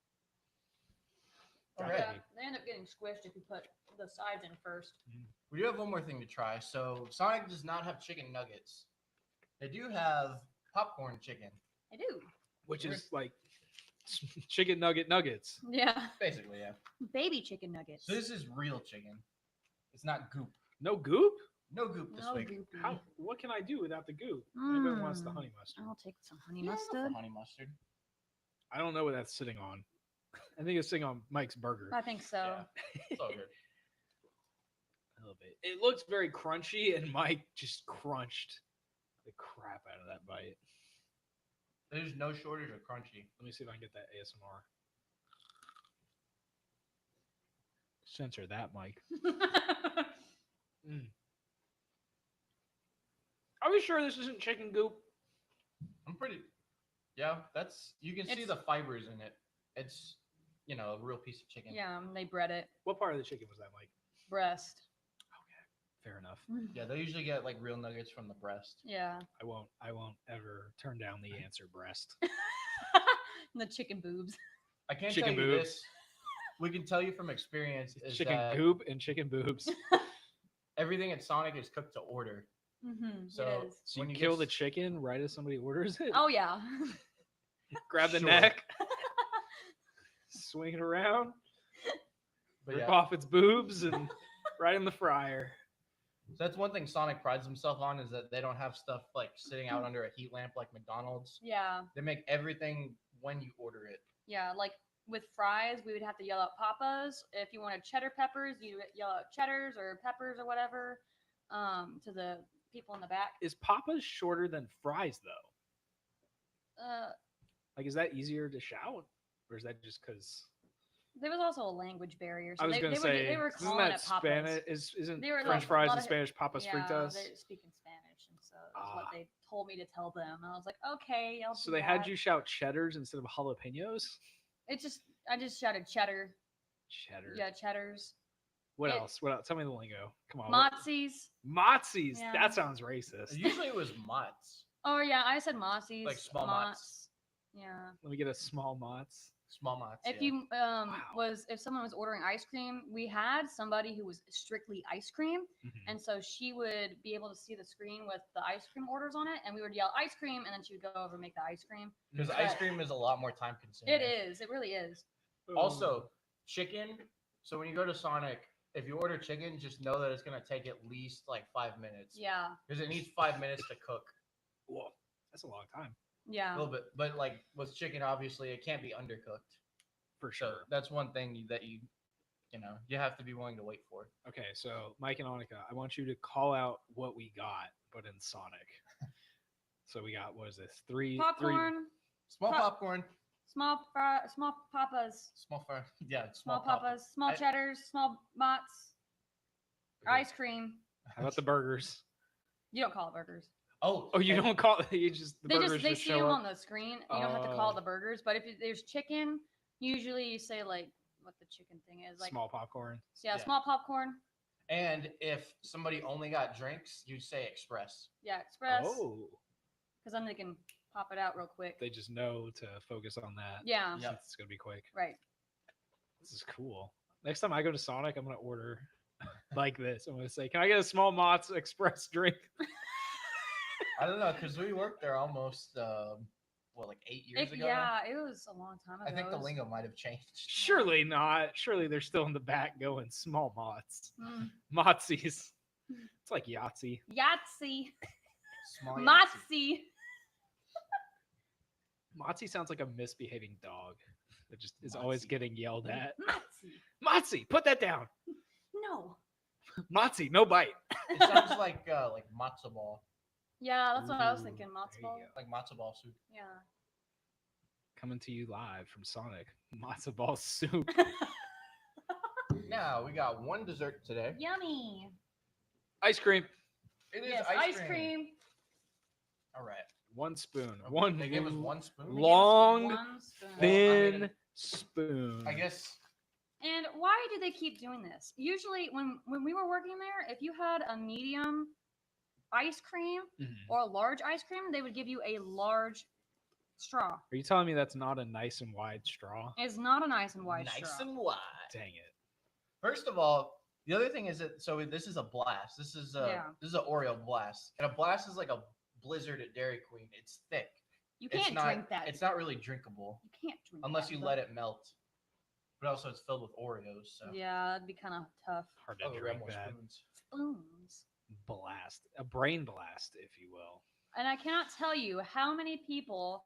All That right. could Yeah, they end up getting squished if you put the sides in first. We do have one more thing to try. So Sonic does not have chicken nuggets. They do have popcorn chicken. I do. Which is like chicken nuggets. Yeah. Basically, yeah. Baby chicken nuggets. So this is real chicken. It's not goop. No goop? No goop this No week. goopy. How? What can I do without the goop? Anybody wants the Mm. honey mustard? I'll take some honey Yeah, I'll go for mustard. honey mustard. I don't know what that's sitting on. I think it's sitting on Mike's burger. I think so. Yeah, it's all good. A little bit. It looks very crunchy, and Mike just crunched the crap out of that bite. There's no shortage of crunchy. Let me see if I can get that ASMR. Censor that, Mike. Are we sure this isn't chicken goop? I'm pretty. Yeah, that's. You can see It's- the fibers in it. It's, a real piece of chicken. Yeah, they bread it. What part of the chicken was that, Mike? Breast. Fair enough. Yeah, they usually get like real nuggets from the breast. Yeah. I won't ever turn down the answer breast. The chicken boobs. I can't Chicken tell you boobs. this. We can tell you from experience is Chicken that goop and chicken boobs. everything at Sonic is cooked to order. Mm-hmm. So it is. So when you you kill get the chicken right as somebody orders it. Oh yeah. Grab the Sure. neck, swing it around, But rip yeah, off its boobs, and right in the fryer. so that's one thing Sonic prides himself on is that they don't have stuff like sitting out under a heat lamp like McDonald's. Yeah. They make everything when you order it. Yeah. Like with fries, we would have to yell out Papas. If you wanted cheddar peppers, you would yell out cheddars or peppers or whatever. To the people in the back. Is Papa's shorter than fries though? Like, is that easier to shout, or is that just because? There was also a language barrier. So I was they gonna were, say, they were isn't calling that it Papas. Spanish? Isn't They were French a fries lot in of- Spanish Papas Yeah, fritas? they're speaking Spanish, and so that's what Ah. they told me to tell them. And I was like, okay, I'll So do they had that. you shout cheddars instead of jalapenos. I just shouted cheddar. Cheddar. Yeah, cheddars. What it- else? What else? Tell me the lingo. Come on. Mozzies. Mozzies. Yeah. That sounds racist. Usually it was mozz. Oh yeah, I said Mozzies. Like small Mozz. Yeah. Let me get a small mozz. Small mozz. If yeah. you if someone was ordering ice cream, we had somebody who was strictly ice cream, and so she would be able to see the screen with the ice cream orders on it, and we would yell ice cream, and then she would go over and make the ice cream. Because But- ice cream is a lot more time consuming. It is. It really is. Also, chicken. So when you go to Sonic, if you order chicken, just know that it's gonna take at least like 5 minutes. Yeah. Because it needs 5 minutes to cook. Whoa, that's a long time A Yeah. little bit, but like with chicken, obviously it can't be undercooked. for So sure. that's one thing that you have to be willing to wait for. Okay, so Mike and Annika, I want you to call out what we got, but in Sonic. So we got, what is this? Three. Popcorn. Small Pop- popcorn, Small papas. small fry, yeah, Small pop- papas. Small I- cheddars. Small mozz. Okay. Ice cream. How about the burgers? You don't call it burgers. Oh, Oh, you and don't call it. You just the They burgers just see show them up. on the screen. You don't have to call Oh. the burgers. But if there's chicken, usually you say like what the chicken thing is, like Small popcorn. yeah, Yeah. small popcorn. And if somebody only got drinks, you'd say express. Yeah, express. Oh, Because then they can pop it out real quick. they just know to focus on that. Yeah. Yep. Since it's gonna be quick. Right. This is cool. Next time I go to Sonic, I'm gonna order like this. I'm gonna say, "Can I get a small Mott's Express drink?" I don't know, because we worked there almost, like 8 years ago? now? Yeah, it was a long time ago. I think the It was- lingo might have changed. Surely not. Surely they're still in the back going small Mott's. Mm. Motsies. It's like Yahtzee. Yahtzee. Small Yahtzee. Motsy. Motsy sounds like a misbehaving dog that just is always Motsy. getting yelled at. Motsy. Motsy, put that down. No. Motsy, no bite. It sounds like matzo ball, Yeah, that's what I was Ooh, thinking. there Matzo you ball. go. like matzo ball soup. Yeah. Coming to you live from Sonic. Matzo ball soup. Now we got one dessert today. Yummy. Ice cream. It is Yes, ice cream. All right. 1 spoon. Oh, One They gave us 1 spoon. They gave us long, one spoon. thin mean, spoon. I guess. And why do they keep doing this? Usually, when we were working there, if you had a medium ice cream Mhm. or a large ice cream, they would give you a large straw. Are you telling me that's not a nice and wide straw? It's not a nice and wide Nice straw. and wide. Dang it. First of all, the other thing is that this is a blast. This is Yeah. an Oreo blast, and a blast is like a Blizzard at Dairy Queen. It's thick. You It's can't not. drink that. It's not really drinkable You can't drink unless that, you but- let it melt. But also, it's filled with Oreos. So. Yeah, that'd be kind of tough. Hard to Oh, we grab drink more that. spoons. Spoons. Blast. A brain blast, if you will. And I cannot tell you how many people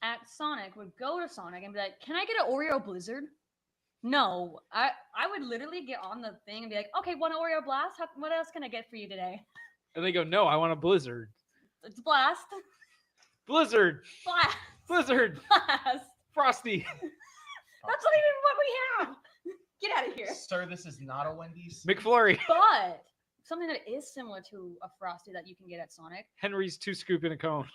at Sonic would go to Sonic and be like, "Can I get an Oreo Blizzard?" No, I would literally get on the thing and be like, "Okay, one Oreo Blast. What else can I get for you today?" And they go, no, I want a Blizzard. It's Blast, Blizzard. Blast, Blizzard. Blast. Frosty. That's not even what we have. Get out of here. Sir, this is not a Wendy's. McFlurry. But something that is similar to a Frosty that you can get at Sonic Henry's 2 scoop in a cone.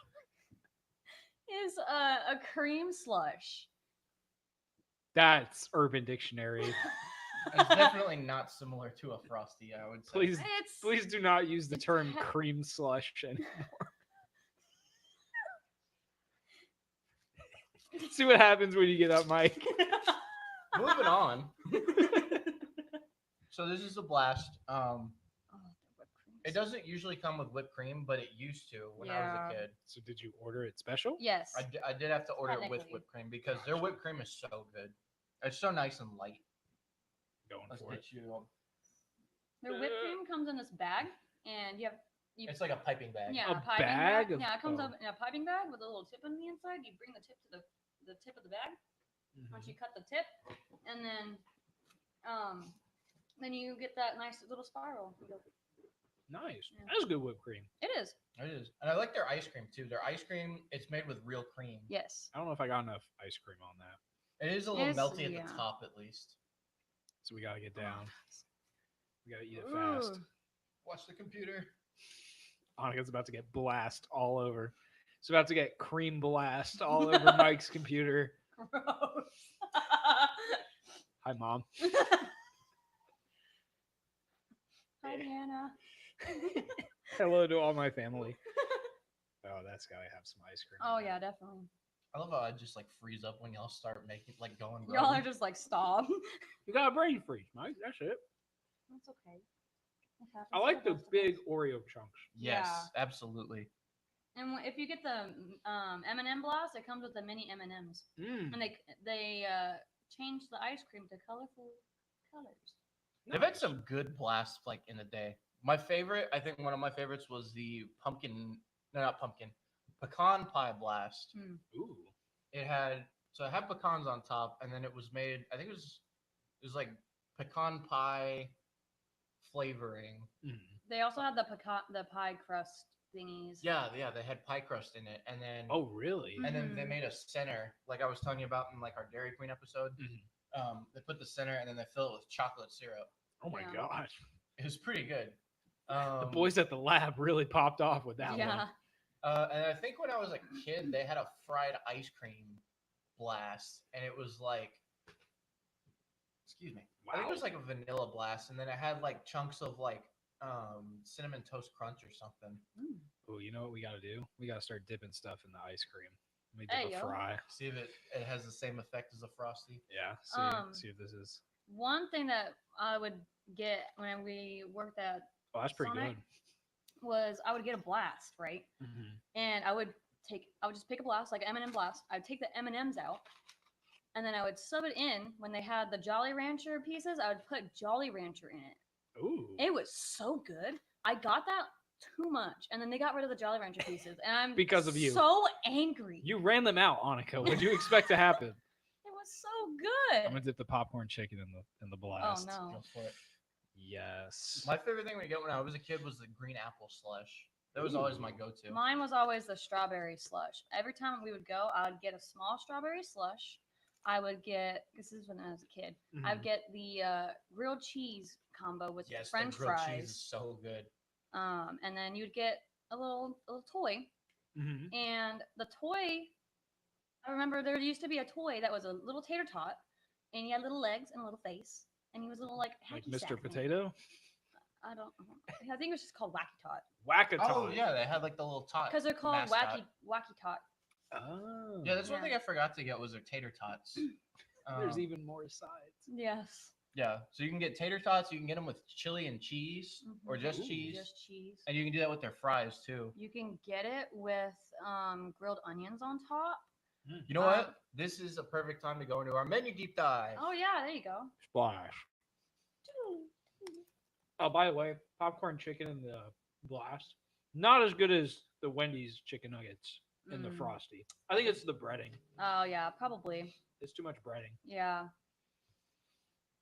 is a cream slush. That's Urban Dictionary. It's definitely not similar to a Frosty. I would say. Please, It's please do not use the It's term he- cream slush anymore. See what happens when you get up, Mike. Moving on. So this is a blast. Oh, the whipped cream It slush. doesn't usually come with whipped cream, but it used to when I was Yeah. a kid. So did you order it special? Yes. I did have to order it with Technically. whipped cream because their whipped cream is so good. It's so nice and light. Going Let's for it. get you. Their whipped cream comes in this bag, and you It's like a piping bag. yeah, A piping bag of- Yeah, it comes oh. up in a piping bag with a little tip on the inside. You bring the tip to the tip of the bag. Once you cut the tip, and then you get that nice little spiral. You go, Nice. Yeah. That's good whipped cream. It is. It is, and I like their ice cream too. Their ice cream, it's made with real cream. Yes. I don't know if I got enough ice cream on that. It is a little Yes, melty at yeah. the top, at least. So we gotta get down. We gotta eat it Ooh. fast. Watch the computer. Annika's about to get blast all over. It's about to get cream blast all over Mike's computer. Gross. Hi, Mom. Hi, Hannah. Hello to all my family. Oh, that's gotta have some ice cream. Oh in yeah, there. definitely. I love how I just like freeze up when y'all start making going. Y'all are rogue. just like stop. You got a brain freeze, Mike. That's it. That's okay. It happens I to like the best of big us. Oreo chunks. Yes, Yeah. absolutely. And if you get the M&M blast, it comes with the mini M&Ms, Mm. and they change the ice cream to colorful colors. They've had some good blasts like in the day. My favorite, I think one of my favorites was the pumpkin. No, not pumpkin. Pecan pie blast. Ooh. It had pecans on top, and then it was made. I think it was like pecan pie flavoring. Mm. They also had the pie crust thingies. Yeah, they had pie crust in it, and then Oh, really? Mm. and then they Mhm. made a center, like I was telling you about in like our Dairy Queen episode. Mhm. They put the center, and then they fill it with chocolate syrup. Oh my Yeah. gosh. It was pretty good. The boys at the lab really popped off with that Yeah. one. And I think when I was a kid, they had a fried ice cream blast, and it was like, excuse me, I think it was Wow. like a vanilla blast, and then it had like chunks of like cinnamon toast crunch or something. Mm. Oh, you know what we got to do? We got to start dipping stuff in the ice cream. Let me Hey, dip a yo. fry. See if it has the same effect as a frosty. Yeah. See if this is. One thing that I would get when we worked at Oh, that's pretty Sonic good. was I would get a blast, right? Mm-hmm. And I would just pick a blast, like M&M blast. I'd take the M&Ms out, and then I would sub it in when they had the Jolly Rancher pieces. I would put Jolly Rancher in it. Ooh. It was so good. I got that too much, and then they got rid of the Jolly Rancher pieces, and I'm Because of you. so angry. You ran them out, Annika. What do you expect to happen? It was so good. I'm gonna dip the popcorn chicken in the blast. Oh no. Go for it. Yes. My favorite thing we get when I was a kid was the green apple slush. That was always my Ooh. go-to. Mine was always the strawberry slush. Every time we would go, I would get a small strawberry slush. I would get, this is when I was a kid, I would Mhm. get the grilled cheese combo with Yes, French the grilled fries. cheese is so good. And then you'd get a little toy. Mhm. And the toy, I remember there used to be a toy that was a little tater tot, and he had little legs and a little face, and he was a little like Like hacky Mr. sack thing. Potato. I think it was just called Wacky Tot Whack-a-tot. Oh yeah, they had like the little tot. because they're called mascot. Wacky Tot. Oh. Yeah, that's one Yeah. thing I forgot to get was their tater tots. There's Um, even more sides. Yes. Yeah, so you can get tater tots. You can get them with chili and cheese, or Mhm. just Ooh. cheese, Just cheese. and you can do that with their fries too. You can get it with grilled onions on top. You know what? This is a perfect time to go into our menu deep dive. Oh yeah, there you go. Splash. Oh, by the way, popcorn chicken in the blast, not as good as the Wendy's chicken nuggets in the Mm. frosty. I think it's the breading. Oh yeah, probably. It's too much breading. Yeah,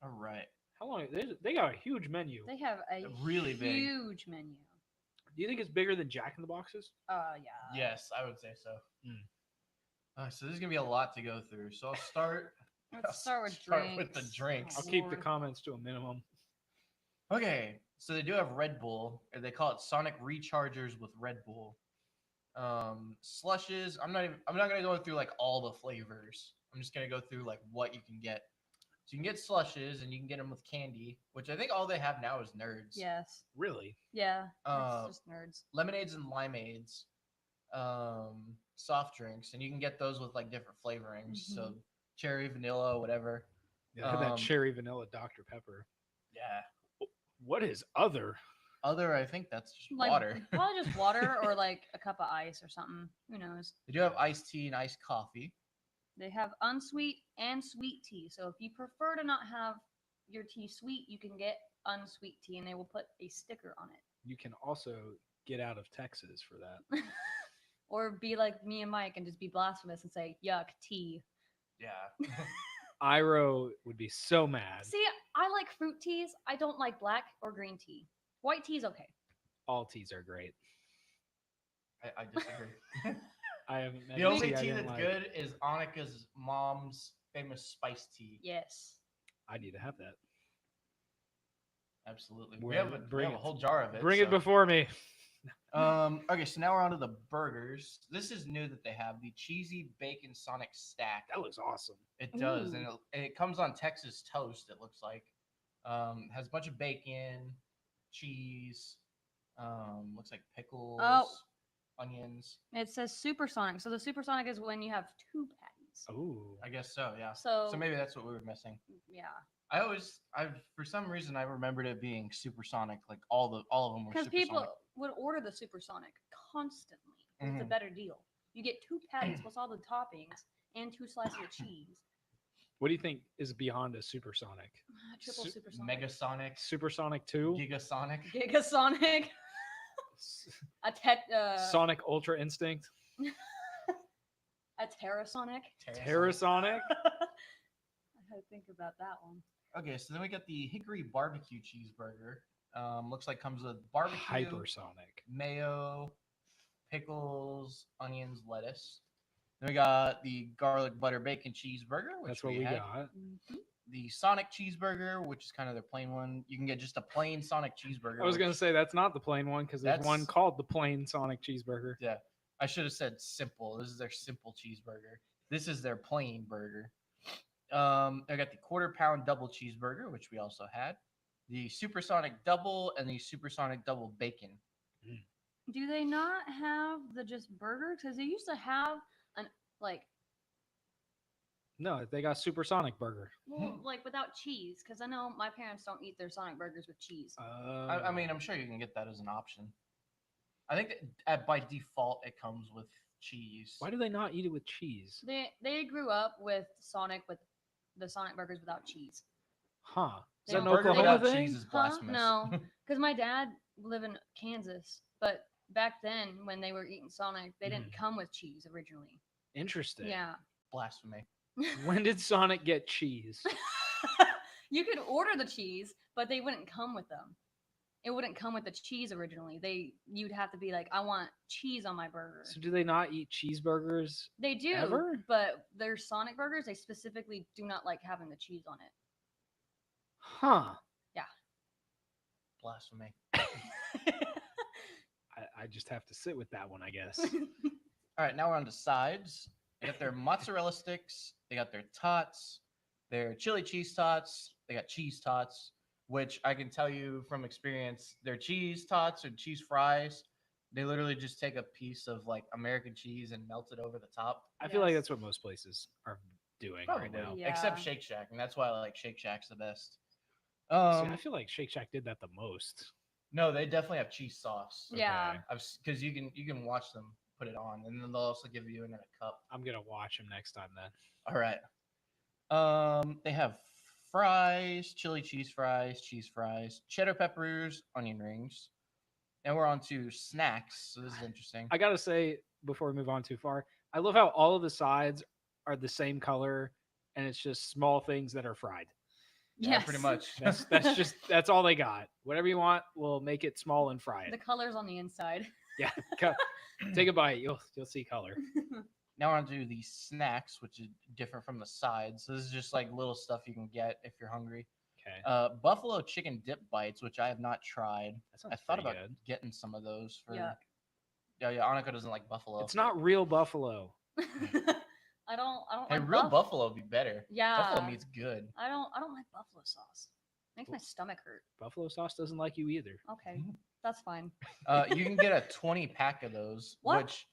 All right, How long? They got a huge menu. they have a Really big. huge menu. Do you think it's bigger than Jack in the Boxes? Yeah. yes, I would say so. Mm. So there's gonna be a lot to go through. So I'll start. Let's start with start drinks. with the drinks. I'll keep the Lord. comments to a minimum. Okay, so they do have Red Bull, or they call it Sonic Rechargers with Red Bull. Slushes. I'm not gonna go through like all the flavors. I'm just gonna go through like what you can get. So you can get slushes, and you can get them with candy, which I think all they have now is Nerds. Yes. Really? Yeah. Uh, It's just nerds. Lemonades and limeades. Soft drinks, and you can get those with like different flavorings. So cherry, vanilla, whatever. Yeah, that cherry vanilla Dr. Pepper. Yeah. What is other? Other, I think that's just Like water. probably just water or like a cup of ice or something. Who knows? They do have iced tea and iced coffee. They have unsweet and sweet tea. So if you prefer to not have your tea sweet, you can get unsweet tea, and they will put a sticker on it. You can also get out of Texas for that. Or be like me and Mike and just be blasphemous and say yuck tea. Yeah. Iro would be so mad. See, I like fruit teas. I don't like black or green tea. White tea is okay. All teas are great. I disagree. I haven't met The a only tea I tea didn't that's like. good is Annika's mom's famous spice tea. Yes. I need to have that. Absolutely. Well, We have bring a it. whole jar of it. Bring it so- before me. Okay, so now we're on to the burgers. This is new that they have the cheesy bacon Sonic stack. That looks awesome. It does, Ooh. and it comes on Texas toast. It looks like has a bunch of bacon, cheese, looks like pickles, onions. It says supersonic. So the supersonic is when you have two patties. Oh, I guess so, yeah. So, So maybe that's what we were missing. yeah. I've for some reason I remembered it being supersonic, like all of them were Because supersonic. people would order the supersonic constantly. It's a Mhm. better deal. You get two patties plus all the toppings and 2 slices of cheese. what do you think is beyond a supersonic? Triple Su- supersonic. Megasonic, Supersonic 2? Gigasonic. Gigasonic. A Sonic Ultra Instinct? a Terrasonic. Terrasonic? I had to think about that one. Okay, so then we got the Hickory Barbecue Cheeseburger. Looks like comes with barbecue, Hypersonic. mayo, pickles, onions, lettuce. Then we got the garlic butter bacon cheeseburger, which That's what we had. got. the Sonic cheeseburger, which is kind of their plain one. You can get just a plain Sonic cheeseburger. I was gonna which- say that's not the plain one because there's one That's- called the plain Sonic cheeseburger. Yeah, I should have said simple. This is their simple cheeseburger. This is their plain burger. I got the quarter-pound double cheeseburger, which we also had, the supersonic double, and the supersonic double bacon. Do they not have the just burger? Because they used to have an like No, they got supersonic burger. well, like without cheese. Because I know my parents don't eat their Sonic burgers with cheese. I mean, I'm sure you can get that as an option. I think that by default it comes with cheese. Why do they not eat it with cheese? They grew up with the Sonic burgers without cheese. Huh? Is They that an don't- Burger Oklahoma without thing? cheese is Huh? blasphemous. No, because my dad lived in Kansas, but back then when they were eating Sonic, they didn't come with cheese originally. Interesting. Yeah. Blasphemy. When did Sonic get cheese? You could order the cheese, but they wouldn't come with them. It wouldn't come with the cheese originally. You'd have to be like, I want cheese on my burger. So do they not eat cheeseburgers? They do, Ever? but their Sonic burgers, they specifically do not like having the cheese on it. Huh? Blasphemy. I just have to sit with that one, I guess. All right, now we're on to sides. They got their mozzarella sticks. They got their tots. Their chili cheese tots. They got cheese tots, which I can tell you from experience, their cheese tots or cheese fries, they literally just take a piece of like American cheese and melt it over the top. I feel like Yes. that's what most places are doing Probably, right now. Yeah. except Shake Shack, and that's why I like Shake Shack's the best. See, I feel like Shake Shack did that the most. No, they definitely have cheese sauce. Yeah. Okay. Because you can watch them put it on, and then they'll also give you it in a cup. I'm gonna watch them next time then. All right. They have fries, chili cheese fries, cheddar peppers, onion rings, and we're on to snacks. So this is interesting. I gotta say before we move on too far, I love how all of the sides are the same color, and it's just small things that are fried. Yeah, Yes. pretty much. That's all they got. Whatever you want, we'll make it small and fry The it. colors on the inside. Yeah, take a bite. You'll see color. Now we're on to the snacks, which is different from the sides. So this is just like little stuff you can get if you're hungry. Okay, Buffalo chicken dip bites, which I have not tried. that sounds I thought pretty about good. getting some of those for. Yuck. Yeah, Annika doesn't like buffalo. It's not real buffalo. I don't Hey, like real buff- buffalo would be better. Yeah. Buffalo meat's good. I don't like buffalo sauce. Makes my stomach hurt. Buffalo sauce doesn't like you either. Okay. That's fine. You can get a 20 pack of those, What? which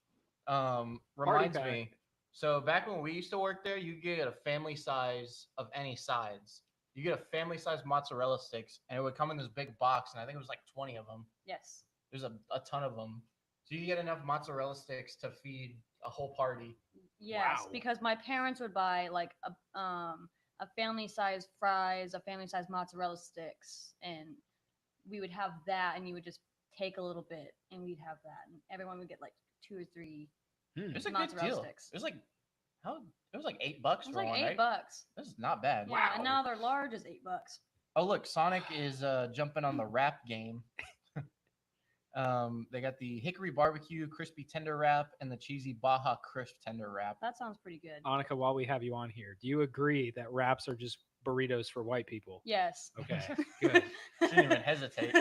reminds pack. me. So back when we used to work there, you get a family size of any sides. You get a family size mozzarella sticks, and it would come in this big box, and I think it was like 20 of them. Yes. There's a ton of them. So you get enough mozzarella sticks to feed a whole party. Yes, Wow. because my parents would buy like a family size fries, a family size mozzarella sticks, and we would have that, and you would just take a little bit, and we'd have that, and everyone would get like 2 or 3. Hmm. It was a good Mozzarella deal. sticks. It was like it was like $8 It was for like one, $8. right? This is not bad. Yeah, and now their large is $8. Oh, look, Sonic is jumping on the wrap game. They got the hickory barbecue crispy tender wrap and the cheesy Baja crisp tender wrap. That sounds pretty good. Annika, while we have you on here, do you agree that wraps are just burritos for white people? Yes. Okay, good. Shouldn't even hesitate.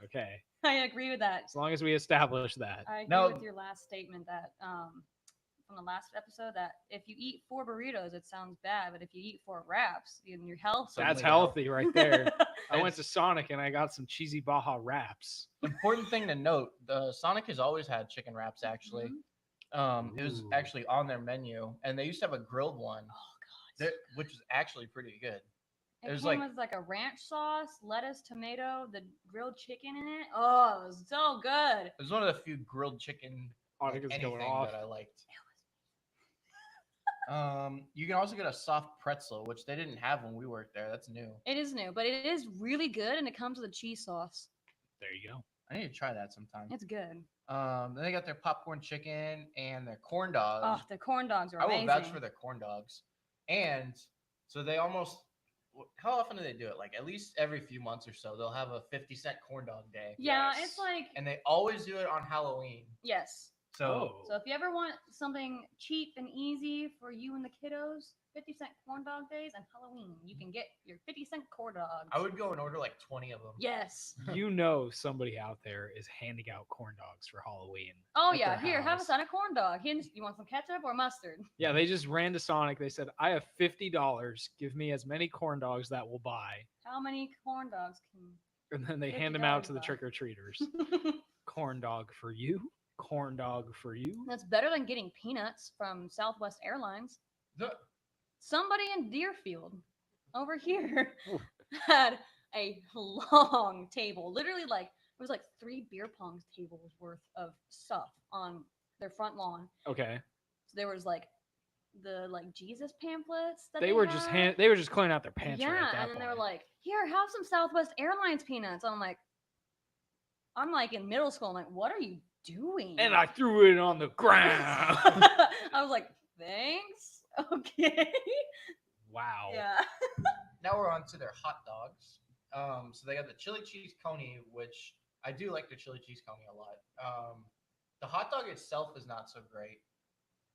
Okay, I agree with that. as long as we establish that. I agree No. with your last statement that from the last episode that if you eat 4 burritos, it sounds bad, but if you eat 4 wraps, your health. So- That's Suddenly healthy right there. I went It's- to Sonic and I got some cheesy Baja wraps. Important thing to note: the Sonic has always had chicken wraps. Actually, it was Ooh. actually on their menu, and they used to have a grilled one, Oh god. which was actually pretty good. It There's came like- with like a ranch sauce, lettuce, tomato, the grilled chicken in it. Oh, it was so good. It was one of the few grilled chicken like, Annika's anything going off. that I liked. You can also get a soft pretzel, which they didn't have when we worked there. That's new. It is new, but it is really good, and it comes with a cheese sauce. There you go. I need to try that sometime. It's good. Then they got their popcorn chicken and their corn dogs. Oh, the corn dogs are I will amazing. vouch for their corn dogs. And so they almost, how often do they do it? Like at least every few months or so, they'll have a 50-cent corn dog day. Yeah, Yes. it's like And they always do it on Halloween. yes, So So if you ever want something cheap and easy for you and the kiddos, 50-cent corn dog days and Halloween, you can get your 50-cent corn dogs. I would go and order like 20 of them. Yes. You know somebody out there is handing out corn dogs for Halloween. Oh at yeah, their here, have a house. Sonic corn dog. You want some ketchup or mustard? Yeah, they just ran to Sonic. They said, "I have $50. Give me as many corn dogs that will buy." How many corn dogs can? And then they hand them out $50 to the buy. trick or treaters. Corn dog for you. Corn dog for you. That's better than getting peanuts from Southwest Airlines. The- Somebody in Deerfield over here Ooh. had a long table, literally like it was like 3 beer pong tables worth of stuff on their front lawn. Okay. So there was like the Jesus pamphlets that They were just had. they were just clearing out their pantry. Yeah, at that and then they were point. like, "Here, have some Southwest Airlines peanuts." I'm like in middle school. I'm like, "What are you doing?" And I threw it on the ground. I was like, "Thanks." Okay. Wow. Yeah. Now we're on to their hot dogs. So they got the chili cheese coney, which I do like the chili cheese coney a lot. The hot dog itself is not so great,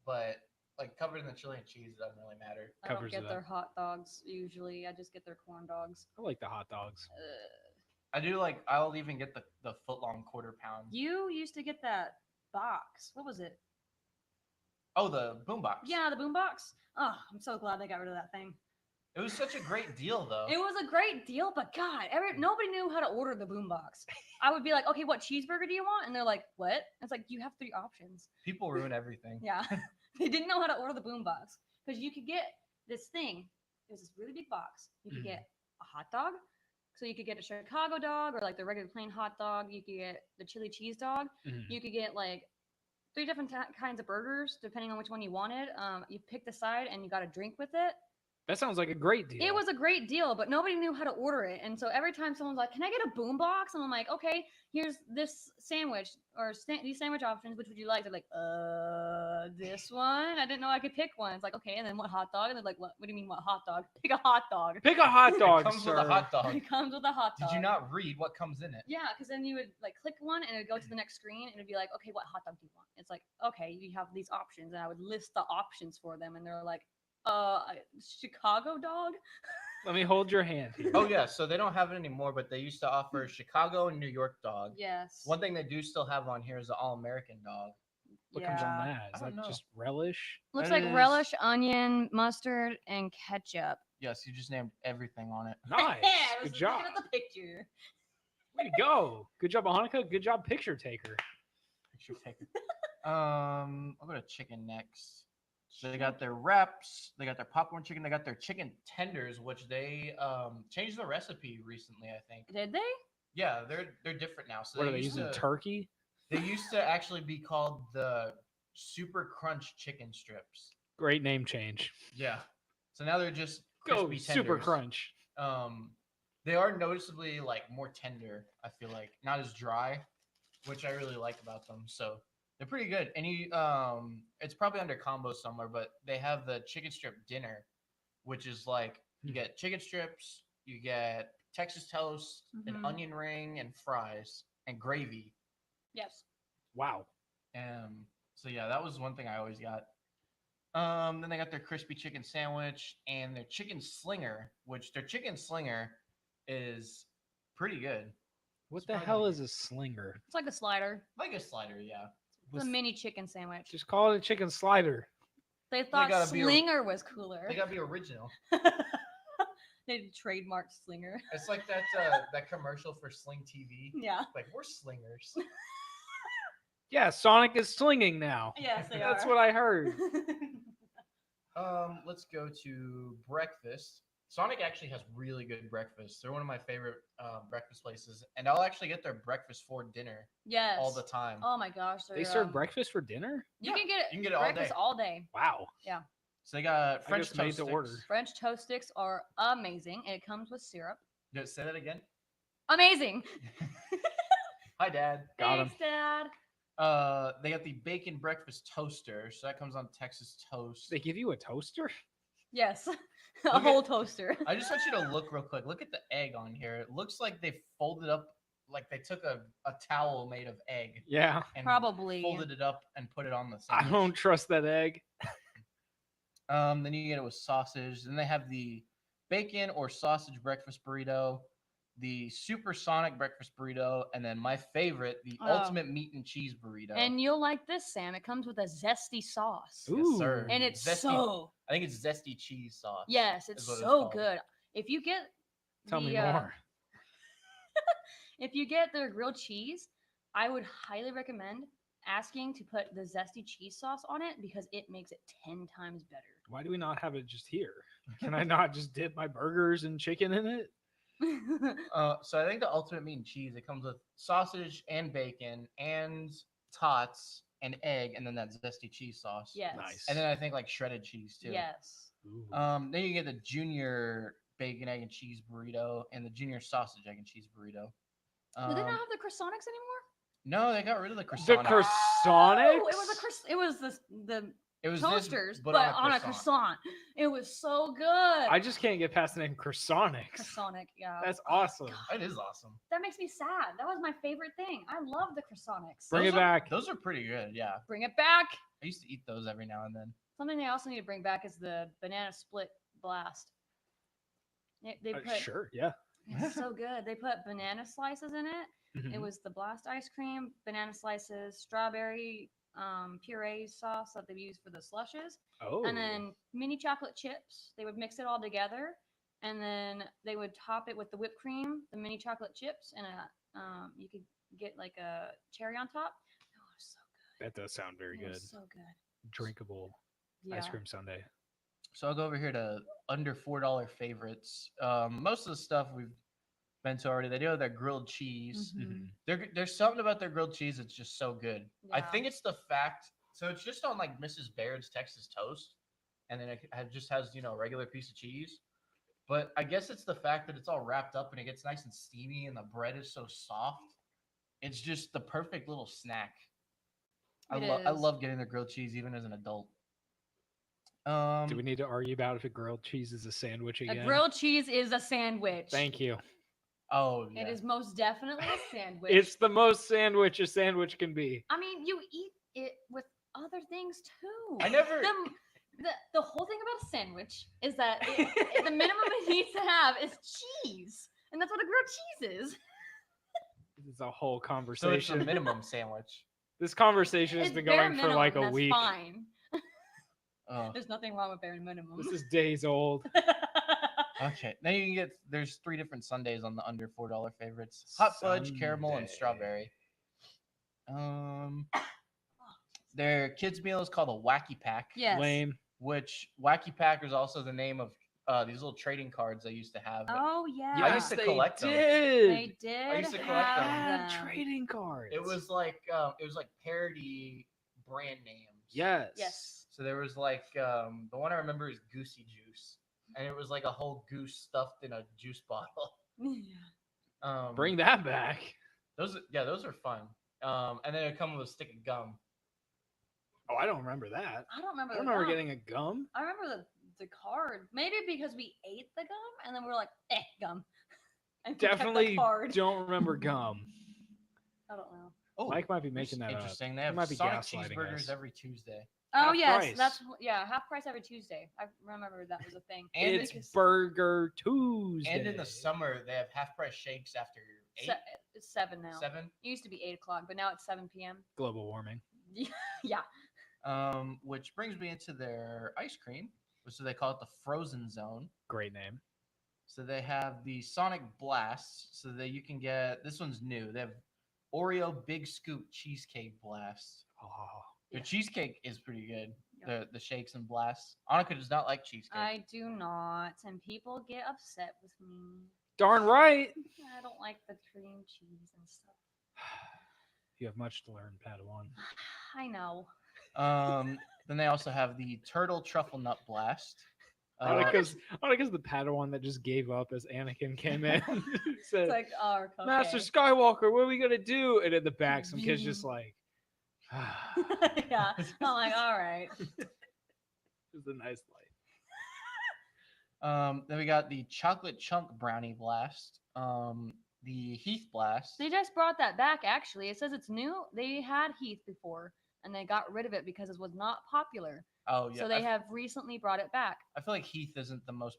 but like covered in the chili and cheese, it doesn't really matter. I don't Covers get it their up. hot dogs usually. I just get their corn dogs. I like the hot dogs. I do like. I'll even get the foot long quarter pound. You used to get that box. What was it? Oh, the boombox. Yeah, the boom box. Oh, I'm so glad they got rid of that thing. It was such a great deal, though. It was a great deal, but God, nobody knew how to order the boom box. I would be like, "Okay, what cheeseburger do you want?" And they're like, "What?" It's like you have 3 options. People ruin everything. Yeah, they didn't know how to order the boom box because you could get this thing. It was this really big box. You could get a hot dog, so you could get a Chicago dog or like the regular plain hot dog. You could get the chili cheese dog. Mhm. You could get like 3 different kinds of burgers depending on which one you wanted. You picked a side and you got a drink with it. That sounds like a great deal. It was a great deal, but nobody knew how to order it. And so every time someone's like, "Can I get a boom box?" And I'm like, "Okay, here's this sandwich or these sandwich options. Which would you like?" They're like, this one." I didn't know I could pick one. It's like, "Okay, and then what hot dog?" And they're like, "What do you mean what hot dog? Pick a hot dog." Pick a hot dog, It comes sir. with a hot dog. It comes with a hot dog. Did you not read what comes in it? Yeah, because then you would like click one and it would go to the next screen and it'd be like, "Okay, what hot dog do you want?" It's like, "Okay, you have these options," and I would list the options for them, and they're like, Chicago dog." Let me hold your hand here. Oh yeah, so they don't have it anymore, but they used to offer Chicago and New York dog. Yes. One thing they do still have on here is the All-American dog. What comes on that? I Is don't that know. just relish? Looks That like is- relish, onion, mustard, and ketchup. Yes, you just named everything on it. Nice. I was Good job. looking at the picture. Way to go. Good job, Hanukkah. Good job, picture taker. Picture taker. I'll go to chicken next. So they got their wraps, they got their popcorn chicken, they got their chicken tenders, which they changed the recipe recently, I think. Did they? Yeah, they're different now. So What are they used using? to- Turkey? They used to actually be called the Super Crunch chicken strips. Great name change. Yeah. So now they're just Go crispy Super tenders. Crunch. They are noticeably like more tender, I feel like. Not as dry, which I really like about them. So they're pretty good. And you it's probably under combo somewhere, but they have the chicken strip dinner, which is like you get chicken strips, you get Texas toast, an Mhm. onion ring, and fries and gravy. Yes. Wow. So yeah, that was one thing I always got. Then they got their crispy chicken sandwich and their chicken slinger, which their chicken slinger is pretty good. What the hell Surprisingly is a slinger? It's like a slider. Like a slider, yeah. It's a mini chicken sandwich. Just call it a chicken slider. They thought gotta be Slinger was cooler. They gotta be original. They trademarked Slinger. It's like that that commercial for Sling TV. Yeah. Like we're slingers. Yeah, Sonic is slinging now. Yes, they That's are. what I heard. Let's go to breakfast. Sonic actually has really good breakfast. They're one of my favorite breakfast places, and I'll actually get their breakfast for dinner Yes. all the time. Oh my gosh. They serve breakfast for dinner? You Yeah, can get it. you can get it all breakfast day. all day. Wow. So they got I French just made toast the sticks. order. French toast sticks are amazing, and it comes with syrup. Yeah, say that again. Amazing. Hi, Dad. Got 'em. Thanks, Dad. They got the bacon breakfast toaster, so that comes on Texas toast. They give you a toaster? Yes. A Look whole at- toaster. I just want you to look real quick. Look at the egg on here. It looks like they folded up like they took a towel made of egg Yeah, and Probably. folded it up and put it on the I sandwich. don't trust that egg. Then you get it with sausage. Then they have the bacon or sausage breakfast burrito, the supersonic breakfast burrito, and then my favorite, the Oh. ultimate meat and cheese burrito. And you'll like this, Sam. It comes with a zesty sauce. Yes, sir. And it's Zesty- so I think it's zesty cheese sauce. yes, it's is what it's so called. good. If you get Tell me the, more. if you get their grilled cheese, I would highly recommend asking to put the zesty cheese sauce on it because it makes it 10 times better. Why do we not have it just here? Can I not just dip my burgers and chicken in it? So I think the ultimate meat and cheese, it comes with sausage and bacon and tots and egg, and then that zesty cheese sauce. Yes. Nice. And then I think like shredded cheese too. Yes. Ooh. Then you get the junior bacon, egg, and cheese burrito and the junior sausage, egg, and cheese burrito. Do they not have the croissants anymore? No, they got rid of the The croissant. croissants? Oh, it was the It was toasters, this, but on a croissant. It was so good. I just can't get past the name Croissonics. Croissonic, yeah. That's awesome. It is awesome. That makes me sad. That was my favorite thing. I love the croissants. Bring it back. Those are pretty good. Yeah, Bring it back. I used to eat those every now and then. Something they also need to bring back is the banana split blast. They put Sure, yeah. it's so good. They put banana slices in it. Mhm. It was the blast ice cream, banana slices, strawberry puree sauce that they use for the slushes, Oh. and then mini chocolate chips. They would mix it all together, and then they would top it with the whipped cream, the mini chocolate chips, and you could get like a cherry on top. Oh, it was so good. That does sound very It good. was so good. Drinkable Yeah. ice cream sundae. So I'll go over here to under $4 favorites. Most of the stuff we've been to already. They do have their grilled cheese. Mhm. There's something about their grilled cheese that's just so good. I Yeah. think it's the fact. So it's just on like Mrs. Baird's Texas toast, and then it just has a regular piece of cheese. But I guess it's the fact that it's all wrapped up and it gets nice and steamy, and the bread is so soft. It's just the perfect little snack. I It is. love getting the grilled cheese even as an adult. Do we need to argue about if a grilled cheese is a sandwich again? A grilled cheese is a sandwich. Thank you. Oh yeah. It is most definitely a sandwich. It's the most sandwich a sandwich can be. I mean, you eat it with other things too. I never. The whole thing about a sandwich is that the minimum it needs to have is cheese, and that's what a grilled cheese is. This is a whole So it's a conversation. minimum sandwich. This conversation has It's been bare going for minimum, like a and that's week. Fine. Oh. There's nothing wrong with bare minimum. This is days old. Okay. Now you can get there's 3 different sundaes on the under $4 favorites. Hot fudge, caramel, and Sundae. strawberry. Their kids meal is called a Wacky Pack. Yes. Lame. Which Wacky Pack is also the name of these little trading cards I used to have. Oh yeah. I used to collect them. They did. I used to collect them. have Had trading cards. It was like parody brand names. Yes. Yes. So there was like the one I remember is Goosey Juice, and it was like a whole goose stuffed in a juice bottle. Yeah. Bring that back. those are fun. And then it come with a stick of gum. Oh, I don't remember that. I don't remember. I don't the remember gum. getting a gum. I remember the card. Maybe because we ate the gum and then we were like, gum. And we kept the Definitely card. don't remember gum. I don't know. Oh, Mike might be making that up. interesting. They He have might be Sonic gaslighting cheeseburgers us. every Tuesday. Oh Half yes, price. that's half price every Tuesday. I remember that was a thing. And It's because Burger Tuesday. And in the summer, they have half price shakes after 8, it's 7 now. 7. It used to be 8 o'clock, but now it's 7 p.m. Global warming. Yeah. Which brings me into their ice cream. So they call it the Frozen Zone. Great name. So they have the Sonic Blast. So that you can get this one's new. They have Oreo Big Scoop Cheesecake Blast. Oh, Their Yeah. cheesecake is pretty good. Yep. The shakes and blasts. Annika does not like cheesecake. I do not, and people get upset with me. darn right. I don't like the cream cheese and stuff. You have much to learn, Padawan. I know. Then they also have the Turtle Truffle Nut Blast. Annika's the Padawan that just gave up as Anakin came in. Said, It's like, oh, okay. Master Skywalker, what are we gonna do? And in the back, some kids just like, Yeah. I'm like, all right. it's a nice light. Then we got the Chocolate Chunk Brownie Blast. the Heath Blast. They just brought that back. Actually, it says it's new. They had Heath before, and they got rid of it because it was not popular. Oh yeah. So they have recently brought it back. I feel like Heath isn't the most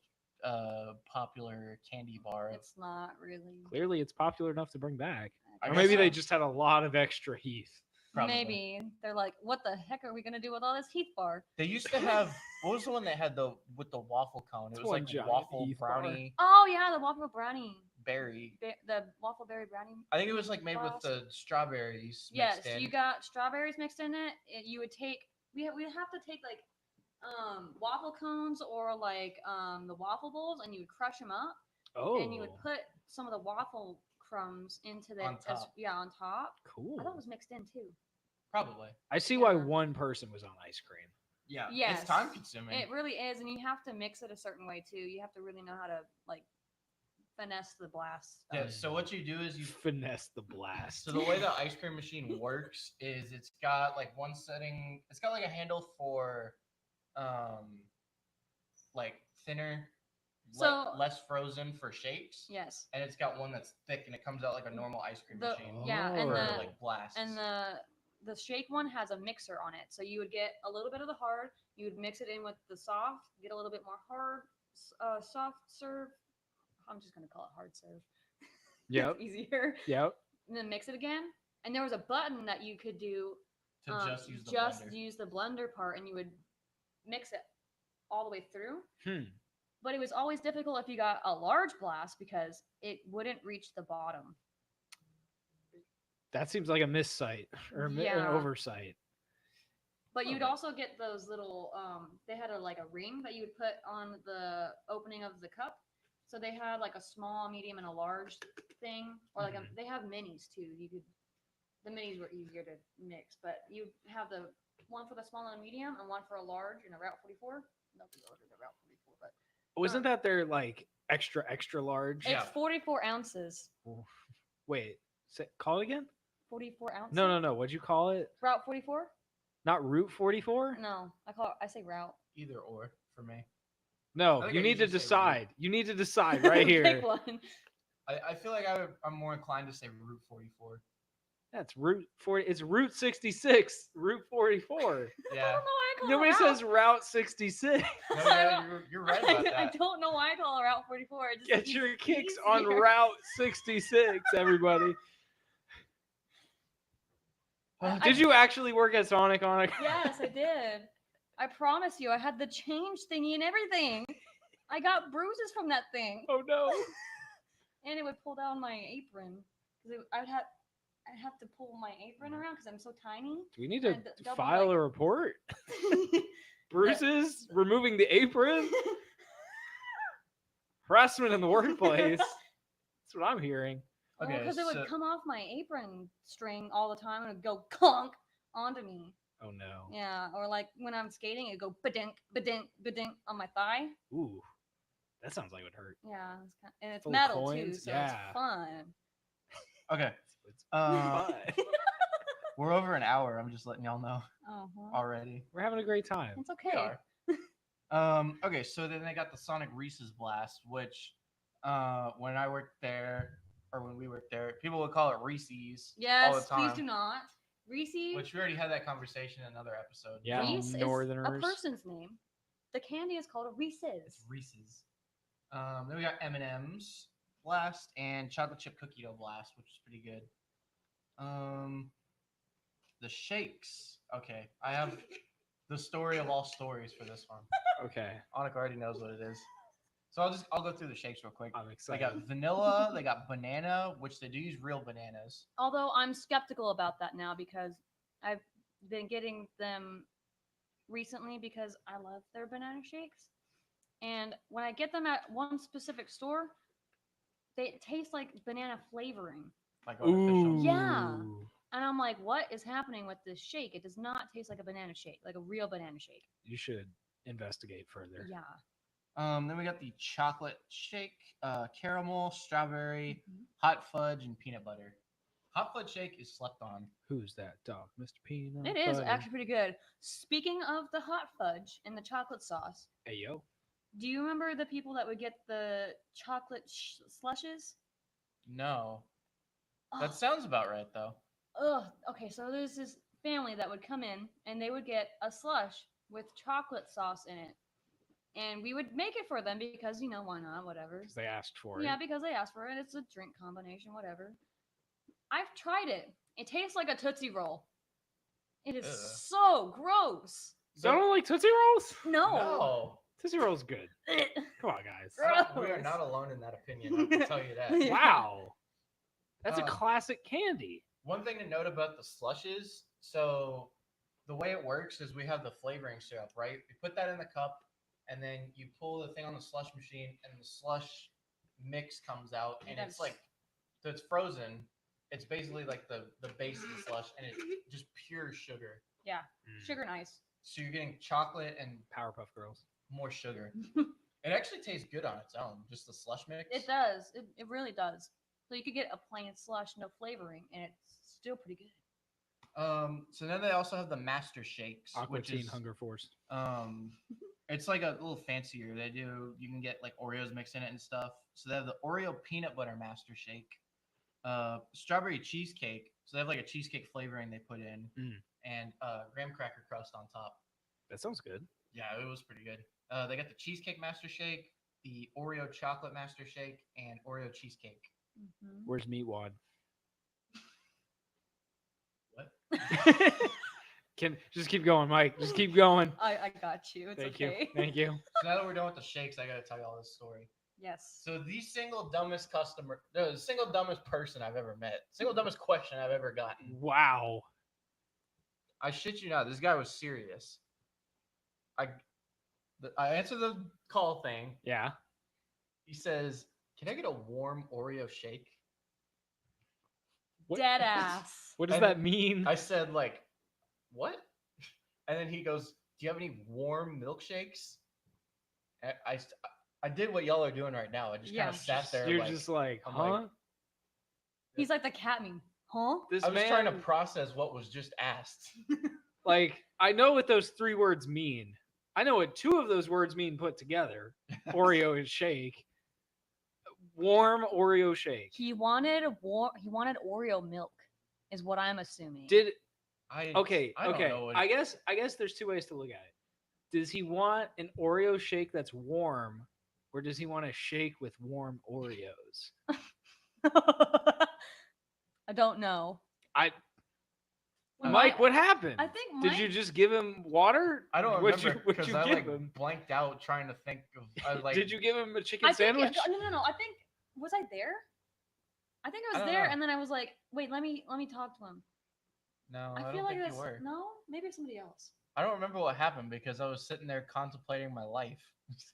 popular candy bar. It's not really. Clearly, it's popular enough to bring back. I Or guess maybe so. they just had a lot of extra Heath. Probably. Maybe they're like, what the heck are we gonna do with all this Heath bar? They used to have what was the one that had with the waffle cone? It It's was one like giant waffle Heath bar. brownie Oh yeah, the waffle brownie, berry. the waffle berry brownie. I think it was like made with Blast. the strawberries Yes, mixed in. you got strawberries mixed in it. You would take we'd have to take like waffle cones or like the waffle bowls, and you would crush them up, Oh, and you would put some of the waffle crumbs into the On top. on top. cool. I thought it was mixed in too. Probably. I see why Yeah. one person was on ice cream. Yeah. Yes. It's time consuming. It really is, and you have to mix it a certain way too. You have to really know how to like finesse the blast. Yeah. So what you do is you. Finesse the blast. So the way the ice cream machine works is it's got like one setting. It's got like a handle for, like thinner, So- less frozen for shakes. Yes. And it's got one that's thick and it comes out like a normal ice cream The- machine. yeah, and for, the- like blasts. And the shake one has a mixer on it, so you would get a little bit of the hard. You would mix it in with the soft, get a little bit more hard, soft serve. I'm just gonna call it hard serve. Yep. It's easier. Yep. And then mix it again. And there was a button that you could do to just use the just blender. use the blender part, and you would mix it all the way through. But it was always difficult if you got a large blast because it wouldn't reach the bottom. That seems like a missight or an Yeah. oversight. But you'd Okay. also get those little they had like a ring that you would put on the opening of the cup. So they had like a small, medium, and a large thing, or like Mhm. they have minis too. The minis were easier to mix, but you have the one for the small and medium, and one for a large and a Route 44. Nobody ordered a Route 44, but Wasn't that their like extra large? Yeah. it's 44 ounces. Wait, call it again? 44 ounces. No. What'd you call it? Route 44? Not Route 44? No, I say Route. Either or for me. No, I think you I need to usually say Route. decide. You need to decide right here. Pick one. I feel like I'm more inclined to say Route 44. That's Route 40. It's Route 66, Route 44. I Yeah. don't know why I call Nobody it says Route. Route 66. No, I yeah, don't- you're right about that. I don't know why I call it Route 44. It just Get seems your kicks on easier. Route 66, everybody. Did you actually work at Sonic on it? Yes, I did. I promise you, I had the change thingy and everything. I got bruises from that thing, Oh no. and it would pull down my apron because I'd have to pull my apron around because I'm so tiny. Do we need to And double, file like- a report? Bruises, removing the apron, harassment in the workplace. That's what I'm hearing. Okay, Because it would so- come off my apron string all the time and it would go conk onto me. Oh no. Yeah, or like when I'm skating, it'd go ba-dink, ba-dink, ba-dink on my thigh. Ooh, that sounds like it would hurt. Yeah, and it's Full of metal too, coins? so Yeah. it's fun. Okay. It's Uh, fun. we're over an hour. I'm just letting y'all know Uh-huh. already. We're having a great time. It's We okay. are. Okay, so then they got the Sonic Reese's Blast, which when I worked there, or when we worked there, people would call it Reese's all the Yes, time. please do not. Reese. Which we already had that conversation in another episode. Yeah, Reese is a Northerners. person's name. The candy is called a It's Reese's. Reese's. Then we got M&M's Blast and chocolate chip cookie dough Blast, which is pretty good. The shakes. Okay, I have the story of all stories for this one. Okay, Annika already knows what it is. So I'll go through the shakes real quick. I'm They excited. got vanilla, they got banana, which they do use real bananas. Although I'm skeptical about that now because I've been getting them recently because I love their banana shakes. And when I get them at one specific store, they taste like banana flavoring. Like artificial. Ooh. Yeah. And I'm like, what is happening with this shake? It does not taste like a banana shake, like a real banana shake. You should investigate further. Yeah. Then we got the chocolate shake, caramel, strawberry, Mhm. hot fudge, and peanut butter. Hot fudge shake is slept on. Who's that dog, Mr. Peanut? It is Butter? actually pretty good. Speaking of the hot fudge and the chocolate sauce, Hey yo. do you remember the people that would get the chocolate slushes? No. Oh, That sounds about right though. ugh. Okay, so there's this family that would come in and they would get a slush with chocolate sauce in it. And we would make it for them because, why not? Whatever. 'Cause they asked for Yeah, it. because they asked for it. It's a drink combination, whatever. I've tried it. It tastes like a Tootsie Roll. It is Ugh. so gross. So I don't like Tootsie Rolls? No. No. Tootsie Roll's good. Come on, guys. We are not alone in that opinion. I can tell you that. Yeah. Wow. That's a Uh, classic candy. One thing to note about the slushes, so the way it works is we have the flavoring syrup, right? You put that in the cup, and then you pull the thing on the slush machine, and the slush mix comes out, and it's like, so it's frozen. It's basically like the base of the slush, and it's just pure sugar. Yeah, Mm. sugar and ice. So you're getting chocolate and Powerpuff Girls. more sugar. It actually tastes good on its own, just the slush mix. It does. It really does. So you could get a plain slush, no flavoring, and it's still pretty good. So then they also have the Master Shakes, Aqua which Teen is Hunger Force. it's like a little fancier. You can get like Oreos mixed in it and stuff. So they have the Oreo peanut butter Master Shake, strawberry cheesecake. So they have like a cheesecake flavoring they put in, and graham cracker crust on top. That sounds good. Yeah, it was pretty good. They got the cheesecake Master Shake, the Oreo chocolate Master Shake, and Oreo cheesecake. Mm-hmm. Where's Meatwad? What? Can just keep going, Mike. Just keep going. I got you. It's Thank okay. you. Thank you. So now that we're done with the shakes, I gotta tell you all this story. Yes. So the single dumbest person I've ever met, single dumbest question I've ever gotten. Wow. I shit you not, this guy was serious. I answered the call thing. Yeah. He says, "Can I get a warm Oreo shake?" What, Dead ass. What does And that mean? I said, like, what? And then he goes, "Do you have any warm milkshakes?" And I did what y'all are doing right now. I just kind Yeah. of sat there. You're like, just like, I'm huh? like- He's like the cat meme. Huh? This I was man, trying to process what was just asked. like, I know what those 3 words mean. I know what 2 of those words mean put together. Oreo and shake. Warm Oreo shake. He wanted Oreo milk, is what I'm assuming. Did I okay, I don't okay. know what- I guess there's 2 ways to look at it. Does he want an Oreo shake that's warm, or does he want a shake with warm Oreos? I don't know. Mike, what happened? I think Did you Mike- just give him water? I don't What'd remember what'd because you I give like him? blanked out trying to think of. I was like, Did you give him a chicken I think sandwich? no. I think was I there? I think I I was don't there, know. and then I was like, wait, let me talk to him. No, I, I don't feel like think that's you were. no, maybe it's somebody else. I don't remember what happened because I was sitting there contemplating my life.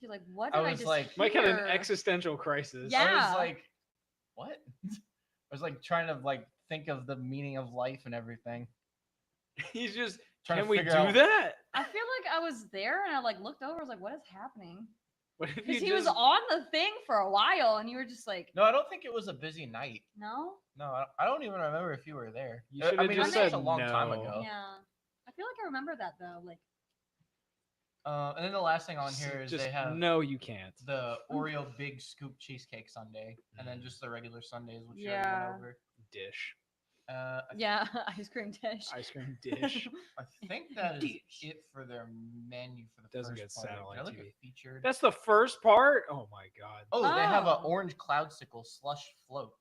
You're like, what I did I was just like- Mike had an hear? existential crisis. Yeah. I was like, what? I was like trying to like think of the meaning of life and everything. He's just, Trying can to we do figure out- that? I feel like I was there, and I like looked over. I was like, what is happening? What if you Because he just, was on the thing for a while, and you were just like, No, I don't think it was a busy night. no. No, I don't even remember if you were there. You I should've mean, just it was such said a long time no. ago. Yeah. I feel like I remember that though. Like, And then the last thing on here is just they have no, you can't. the Oreo Big Scoop Cheesecake Sundae, and then just the regular sundaes, which you already Yeah. went over. Dish, yeah, ice cream dish. ice cream dish. I think that is Dish. it for their menu for the Doesn't first get part. satellite Did I look TV. at featured? That's the first part. Oh my god, Oh, they have an Oh. orange cloudsicle slush float.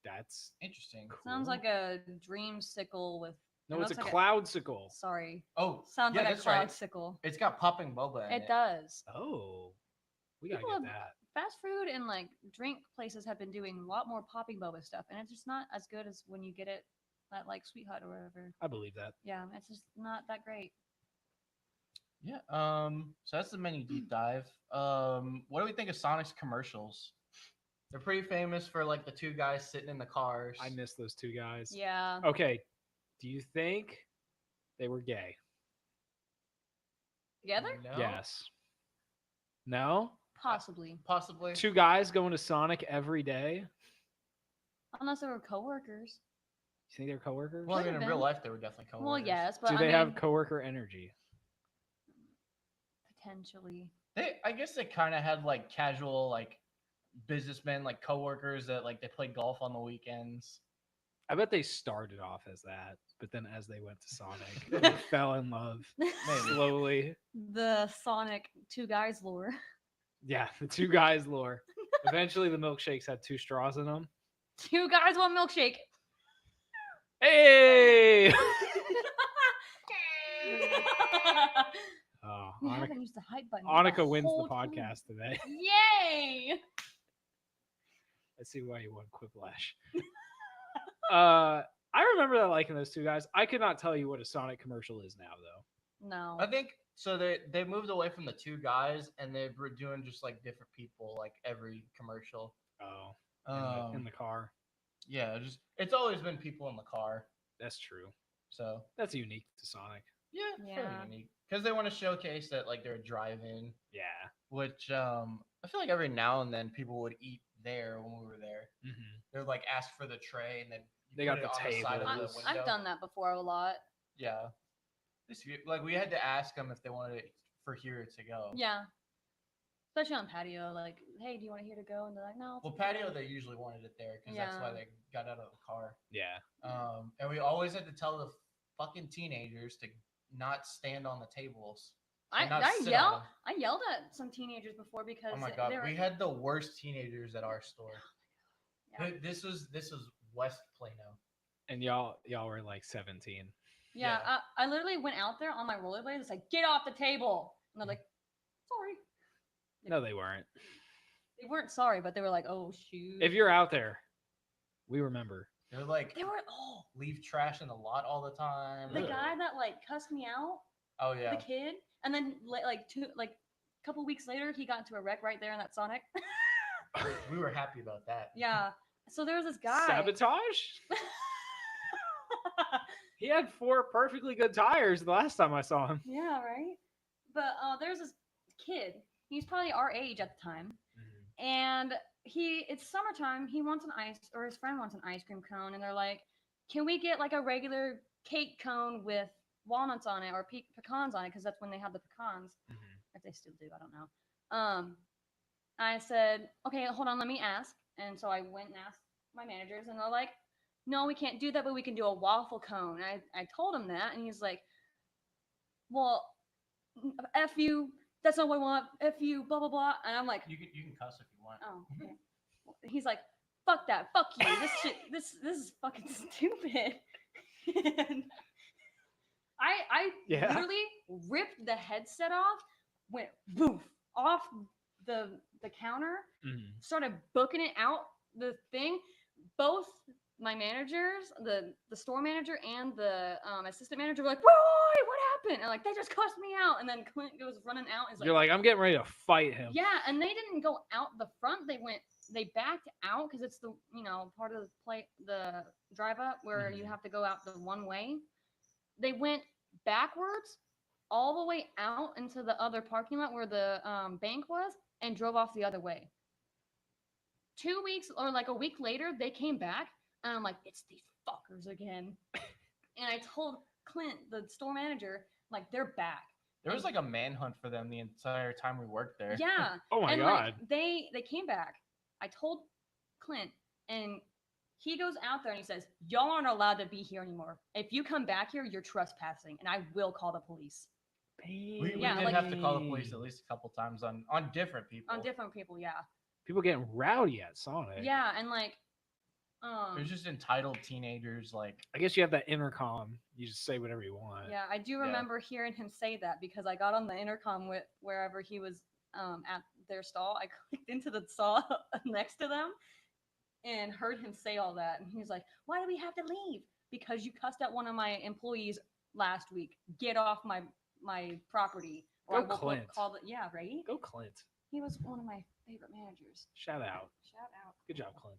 that's Interesting. Sounds cool. like a dreamsicle with. no, it it's a looks like cloudsicle. Sorry. Oh, Sounds yeah, like a that's right. cloudsicle. It's got popping boba in it. It does. Oh, we gotta People get have- that. Fast food and like drink places have been doing a lot more popping boba stuff, and it's just not as good as when you get it at like Sweet Hut or whatever. I believe that. Yeah, it's just not that great. Yeah. So that's the menu deep dive. What do we think of Sonic's commercials? They're pretty famous for like the 2 guys sitting in the cars. I miss those 2 guys. Yeah. Okay, do you think they were gay? Together? No? Yes. No. Possibly. Possibly. 2 guys going to Sonic every day. Unless they were coworkers. You think they're coworkers? Well, I mean, Could've in real been. life, they were definitely coworkers. Well, yes, but Do I they mean, have coworker energy? potentially. I guess they kind of had like casual, like businessmen, like coworkers that like they play golf on the weekends. I bet they started off as that, but then as they went to Sonic, they fell in love slowly. The Sonic two guys lore. Yeah, the two guys lore. Eventually, the milkshakes had 2 straws in them. Two guys, one milkshake. Hey! Oh, We Annika, haven't used the hype button. Annika wins the whole time. podcast today. Yay! I see why you won Quiplash. I remember that liking those 2 guys. I could not tell you what a Sonic commercial is now, though. No. I think so. They moved away from the 2 guys and they were doing just like different people like every commercial. Oh, in the car. Yeah, just it's always been people in the car. That's true. So That's unique to Sonic. yeah, Yeah. fairly unique because they want to showcase that like they're a drive-in, Yeah. which I feel like every now and then people would eat there when we were there. Mm-hmm. They would like ask for the tray and then you They put got it the on side of tables. the window. I've done that before a lot. Yeah. Like we had to ask them if they wanted it for here to go. Yeah. Especially on patio, like, hey, do you want here to go? And they're like, no. it's Well, okay." patio they usually wanted it there because that's why Yeah. they got out of the car. Yeah. And we always had to tell the fucking teenagers to not stand on the tables. I and not I sit on yell them. I yelled at some teenagers before because Oh my god, they were, we had the worst teenagers at our store. yeah. This was West Plano. And y'all were like 17. Yeah, Yeah. I literally went out there on my rollerblades. It's like, get off the table. And they're like, sorry. No, they weren't. They weren't sorry, but they were like, oh, shoot. If you're out there, we remember. They're like They were, oh, leave trash in the lot all the time. the Ugh. guy that like cussed me out, Oh yeah. the kid. And then like a couple weeks later, he got into a wreck right there in that Sonic. We were happy about that. Yeah. So there was this guy. Sabotage? He had 4 perfectly good tires the last time I saw him. Yeah, right. But there's this kid. He's probably our age at the time, and it's summertime. He wants his friend wants an ice cream cone, and they're like, "Can we get like a regular cake cone with walnuts on it or pecans on it?" Because that's when they have the pecans. If they still do, I don't know. I said, "Okay, hold on, let me ask." And so I went and asked my managers, and they're like, "No, we can't do that, but we can do a waffle cone." I told him that, and he's like, "Well, F you, that's not what I want, F you, blah, blah, blah." And I'm like, You can cuss if you want. oh, okay. He's like, fuck that, fuck you, this shit, this is fucking stupid. And I Yeah. literally ripped the headset off, went boof, off the counter, started booking it out the thing. Both my managers, the store manager and the assistant manager were like, "Wait, what happened?" And like, they just cussed me out. And then Clint goes running out. And is You're like, I'm getting ready to fight him. yeah, and they didn't go out the front. They backed out because it's the part of the drive up where you have to go out the one way. They went backwards all the way out into the other parking lot where the bank was and drove off the other way. 2 weeks or like a week later, they came back and I'm like, it's these fuckers again. And I told Clint, the store manager, like, they're back. There was like a manhunt for them the entire time we worked there. Yeah. Oh my and god. like, they came back. I told Clint, and he goes out there and he says, "Y'all aren't allowed to be here anymore. If you come back here, you're trespassing, and I will call the police." We Yeah, did like- have to call the police at least a couple times on different people. On different people, yeah. People getting rowdy at Sonic. Yeah, and like, There's just entitled teenagers like I guess you have that intercom. You just say whatever you want. yeah, I do remember hearing him say that because I got on the intercom with wherever he was at their stall. I clicked into the stall next to them and heard him say all that. And he was like, "Why do we have to leave? Because you cussed at one of my employees last week. Get off my property." Go I will Clint. call the yeah, right? Go Clint. He was one of my favorite managers. Shout out. Shout out. Good job, Clint.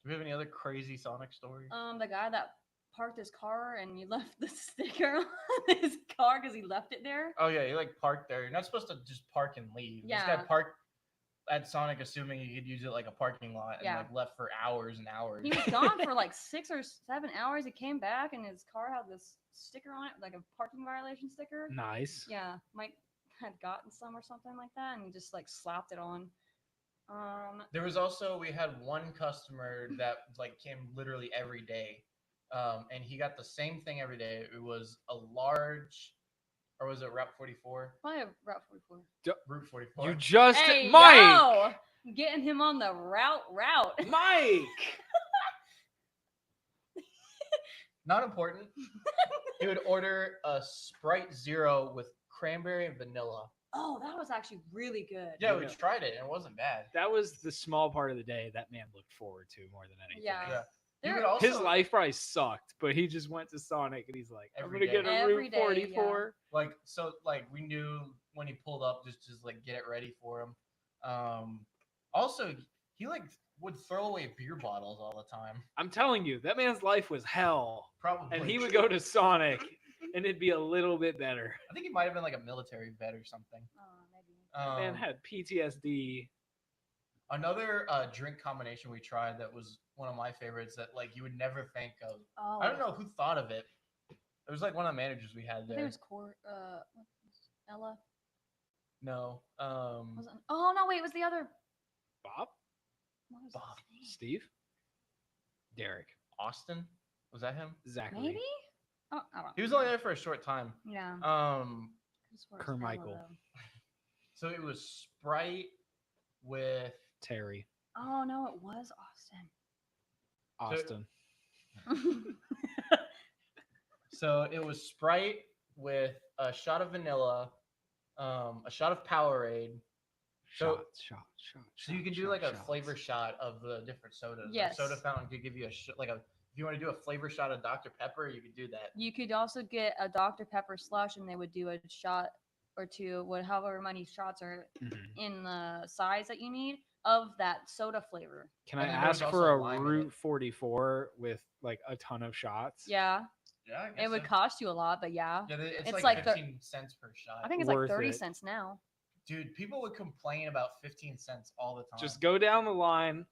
Do we have any other crazy Sonic stories? The guy that parked his car and he left the sticker on his car because he left it there. Oh yeah, he like parked there. You're not supposed to just park and leave. This guy Yeah. parked at Sonic assuming he could use it like a parking lot and Yeah. like left for hours and hours. He was gone for like 6 or 7 hours. He came back and his car had this sticker on it, like a parking violation sticker. Nice. Yeah, Mike had gotten some or something like that, and he just like slapped it on. There was also, we had one customer that like came literally every day, and he got the same thing every day. It was a large, or was it Route 44? Probably a Route 44. Route 44. You just Hey, Mike. yo! Getting him on the route. Mike. Not important. He would order a Sprite Zero with cranberry and vanilla. Oh, that was actually really good. Yeah, we Yeah. tried it and it wasn't bad. That was the small part of the day that man looked forward to more than anything. Yeah. Yeah. He There- would also, His life probably sucked, but he just went to Sonic and he's like, I'm Every gonna day. get a Every Route day, 44. like, so like we knew when he pulled up, just like get it ready for him. Also, he like would throw away beer bottles all the time. I'm telling you, that man's life was hell. Probably. And he would go to Sonic and it'd be a little bit better. I think he might have been like a military vet or something. Maybe. Man had PTSD. Another drink combination we tried that was one of my favorites that like you would never think of. Oh, I don't know who thought of it. It was like one of the managers we had I think it there. was Ella. No. Was it? Oh no, wait, it was the other. Bob? What was Bob. his name? Steve? Derek? Austin? Was that him? Zachary? Maybe. Oh, I don't. He was only there for a short time. Yeah. Um, Could've swore it was Ella, Carmichael. though. so it was Sprite with Terry? Oh no, it was Austin? Austin. so it was Sprite with a shot of vanilla, a shot of Powerade. So- Shot. So you can do like a flavor shot of the different sodas. Like, Yes. soda fountain could give you a like a. If you want to do a flavor shot of Dr Pepper, you could do that. You could also get a Dr Pepper slush, and they would do a shot or two, however many shots are in the size that you need of that soda flavor. Can And I then there was ask also for a lime in Route it. 44 with like a ton of shots? Yeah, Yeah, I guess it would so. cost you a lot, but yeah. Yeah, it's it's like like 15 cents per shot. I think it's Worth like 30 it. cents now. Dude, people would complain about 15 cents all the time. Just go down the line.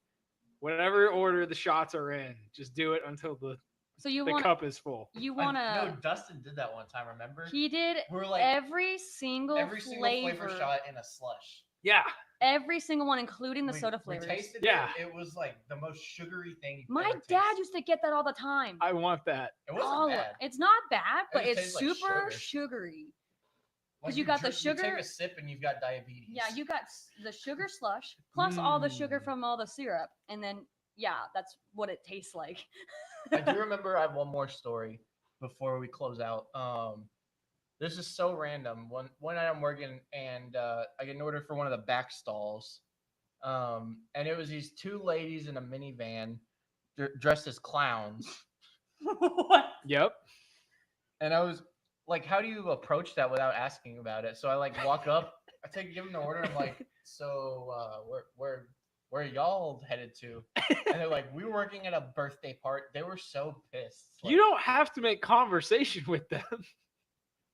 Whatever order the shots are in, just do it until the So you the want cup is full. you I- want No, to? Dustin did that one time. Remember? He did we were like every single every single flavor shot in a slush. Yeah. every single one, including the soda We flavors. tasted Yeah. it. It was like the most sugary thing. you've My ever dad tasted. used to get that all the time. I want that. It wasn't Oh, bad. it's not bad, but just it's tastes like super sugar. sugary. Like, you got the You sugar- take a sip and you've got diabetes. Yeah, you got the sugar slush plus all the sugar Mm. from all the syrup, and then yeah, that's what it tastes like. I do remember I have one more story before we close out. This is so random. One night I'm working and I get an order for one of the back stalls. And it was these two ladies in a minivan dressed as clowns. What? Yep. And I was like, how do you approach that without asking about it? So I like walk up, give them the order. I'm like, so where y'all headed to? And they're like, we were working at a birthday party. They were so pissed. Like, You don't have to make conversation with them.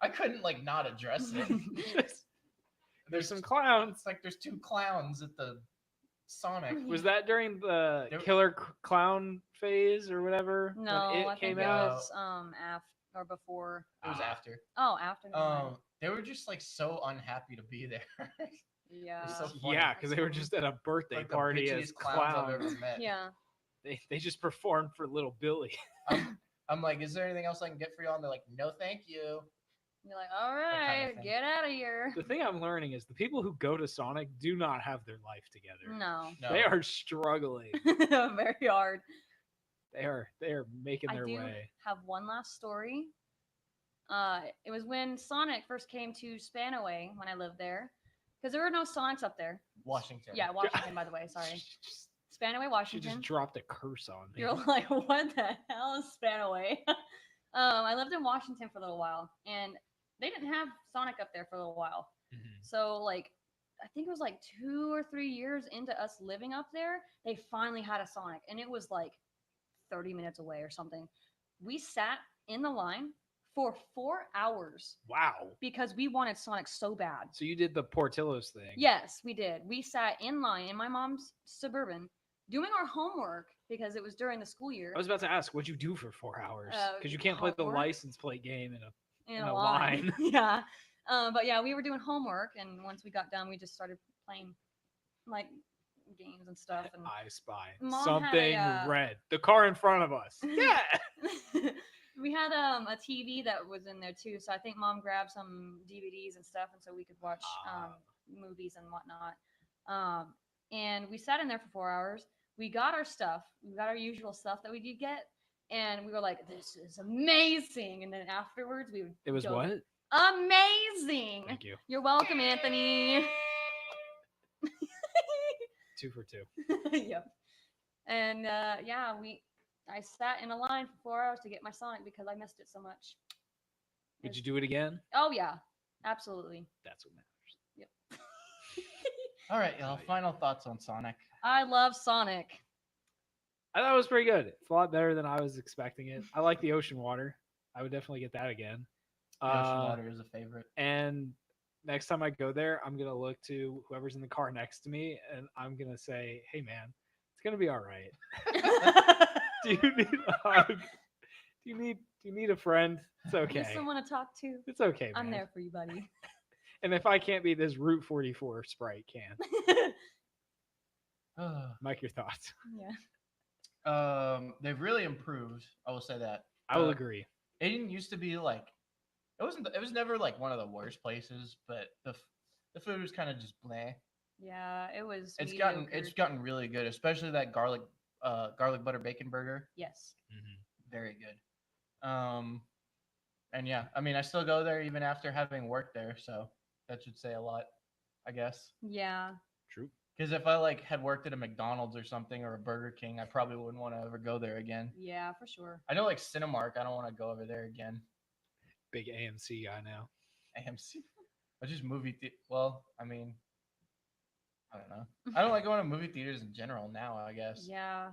I couldn't like not address it. Just- There's some clowns. It's like there's two clowns at the Sonic. Was that during the There- killer clown phase or whatever? No, when it I came think it out. was after or before. It was Ah. after. Oh, after. never mind. They were just like so unhappy to be there. Yeah. so funny. Yeah, because they were just at a birthday Like the party as bitchiest clowns I've ever clowns. met. Yeah. They just performed for little Billy. I'm like, is there anything else I can get for y'all? And they're like, no, thank you. You're like, all kind of right, thing. get out of here. The thing I'm learning is the people who go to Sonic do not have their life together. No. No. They are struggling. Very hard. They are making I their do way. have one last story. It was when Sonic first came to Spanaway when I lived there, because there were no Sonics up there. Washington. Yeah, Washington, by the way. Sorry, Spanaway, She Washington. just dropped a curse on me. You're like, what the hell is Spanaway? I lived in Washington for a little while, and they didn't have Sonic up there for a little while. Mhm. So, like, I think it was like 2 or 3 years into us living up there, they finally had a Sonic, and it was like 30 minutes away or something. We sat in the line for 4 hours Wow. because we wanted Sonic so bad. So you did the Portillo's thing. Yes, we did. We sat in line in my mom's Suburban doing our homework because it was during the school year. I was about to ask, what'd you do for 4 hours? Because you can't play the homework. license plate game in a. in in a a line. line. Yeah. But yeah, we were doing homework, and once we got done, we just started playing. Like, games and stuff. And I spy Mom had something red. The car in front of us. Yeah. we had a TV that was in there too, so I think Mom grabbed some DVDs and stuff, and so we could watch movies and whatnot. And we sat in there for 4 hours. We got our stuff. We got our usual stuff that we did get, and we were like, "This is amazing!" And then afterwards, we would. It was go, what? Amazing! Thank you. You're welcome, Anthony. 2 for 2. Yep. And yeah, I sat in a line for 4 hours to get my Sonic because I missed it so much. Would you do it again? Oh yeah, absolutely. That's what matters. Yep. All right, y'all. Final thoughts on Sonic. I love Sonic. I thought it was pretty good. It's a lot better than I was expecting it. I like the ocean water. I would definitely get that again. The ocean water is a favorite. And next time I go there, I'm going to look to whoever's in the car next to me and I'm going to say, "Hey man, it's going to be all right. Do you need a hug? Do you need a friend? It's okay. Need someone to talk to? It's okay, man. I'm there for you, buddy." And if I can't be this Route 44 Sprite can. Mike, your thoughts? Yeah. They've really improved. I will say that. I will agree. It didn't used to be like it was never like one of the worst places, but the food was kind of just bleh. Yeah, it was. It's mediocre. gotten really good, especially that garlic butter bacon burger. Yes. Very good. And yeah, I mean, I still go there even after having worked there, so that should say a lot, I guess. Yeah. True. Because if I like had worked at a McDonald's or something or a Burger King, I probably wouldn't want to ever go there again. Yeah, for sure. I know like Cinemark, I don't want to go over there again. Big AMC guy now. AMC. I just movie well, I mean, I don't know. I don't like going to movie theaters in general now, I guess. Yeah.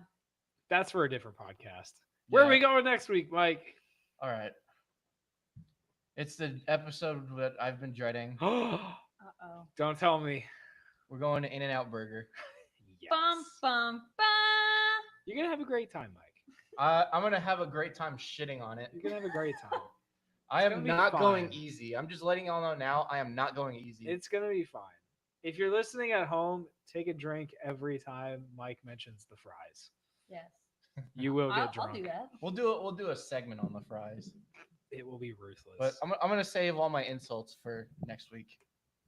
That's for a different podcast. Where are Yeah. we going next week, Mike? All right. It's the episode that I've been dreading. Uh-oh. Don't tell me. We're going to In-N-Out Burger. Yes. Bum, bum, bum. You're going to have a great time, Mike. I'm going to have a great time shitting on it. You're going to have a great time. I gonna am be not going fine. easy. I'm just letting y'all know now. I am not going easy. It's going to be fine. If you're listening at home, take a drink every time Mike mentions the fries. Yes. You will get I'll drunk. do that. We'll do a segment on the fries. It will be ruthless. But I'm going to save all my insults for next week.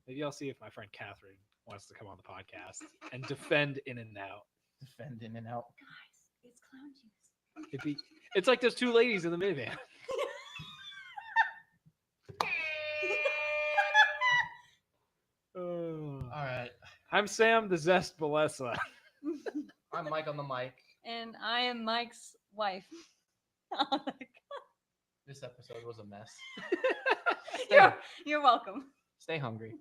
Maybe I'll see if my friend Catherine wants to come on the podcast and defend In-N-Out. Defend In-N-Out. Guys, it's clown juice. It's like those two ladies in the minivan. All right. I'm Sam, the Zest Balesa. I'm Mike on the mic. And I am Mike's wife. This episode was a mess. You're welcome. Stay hungry.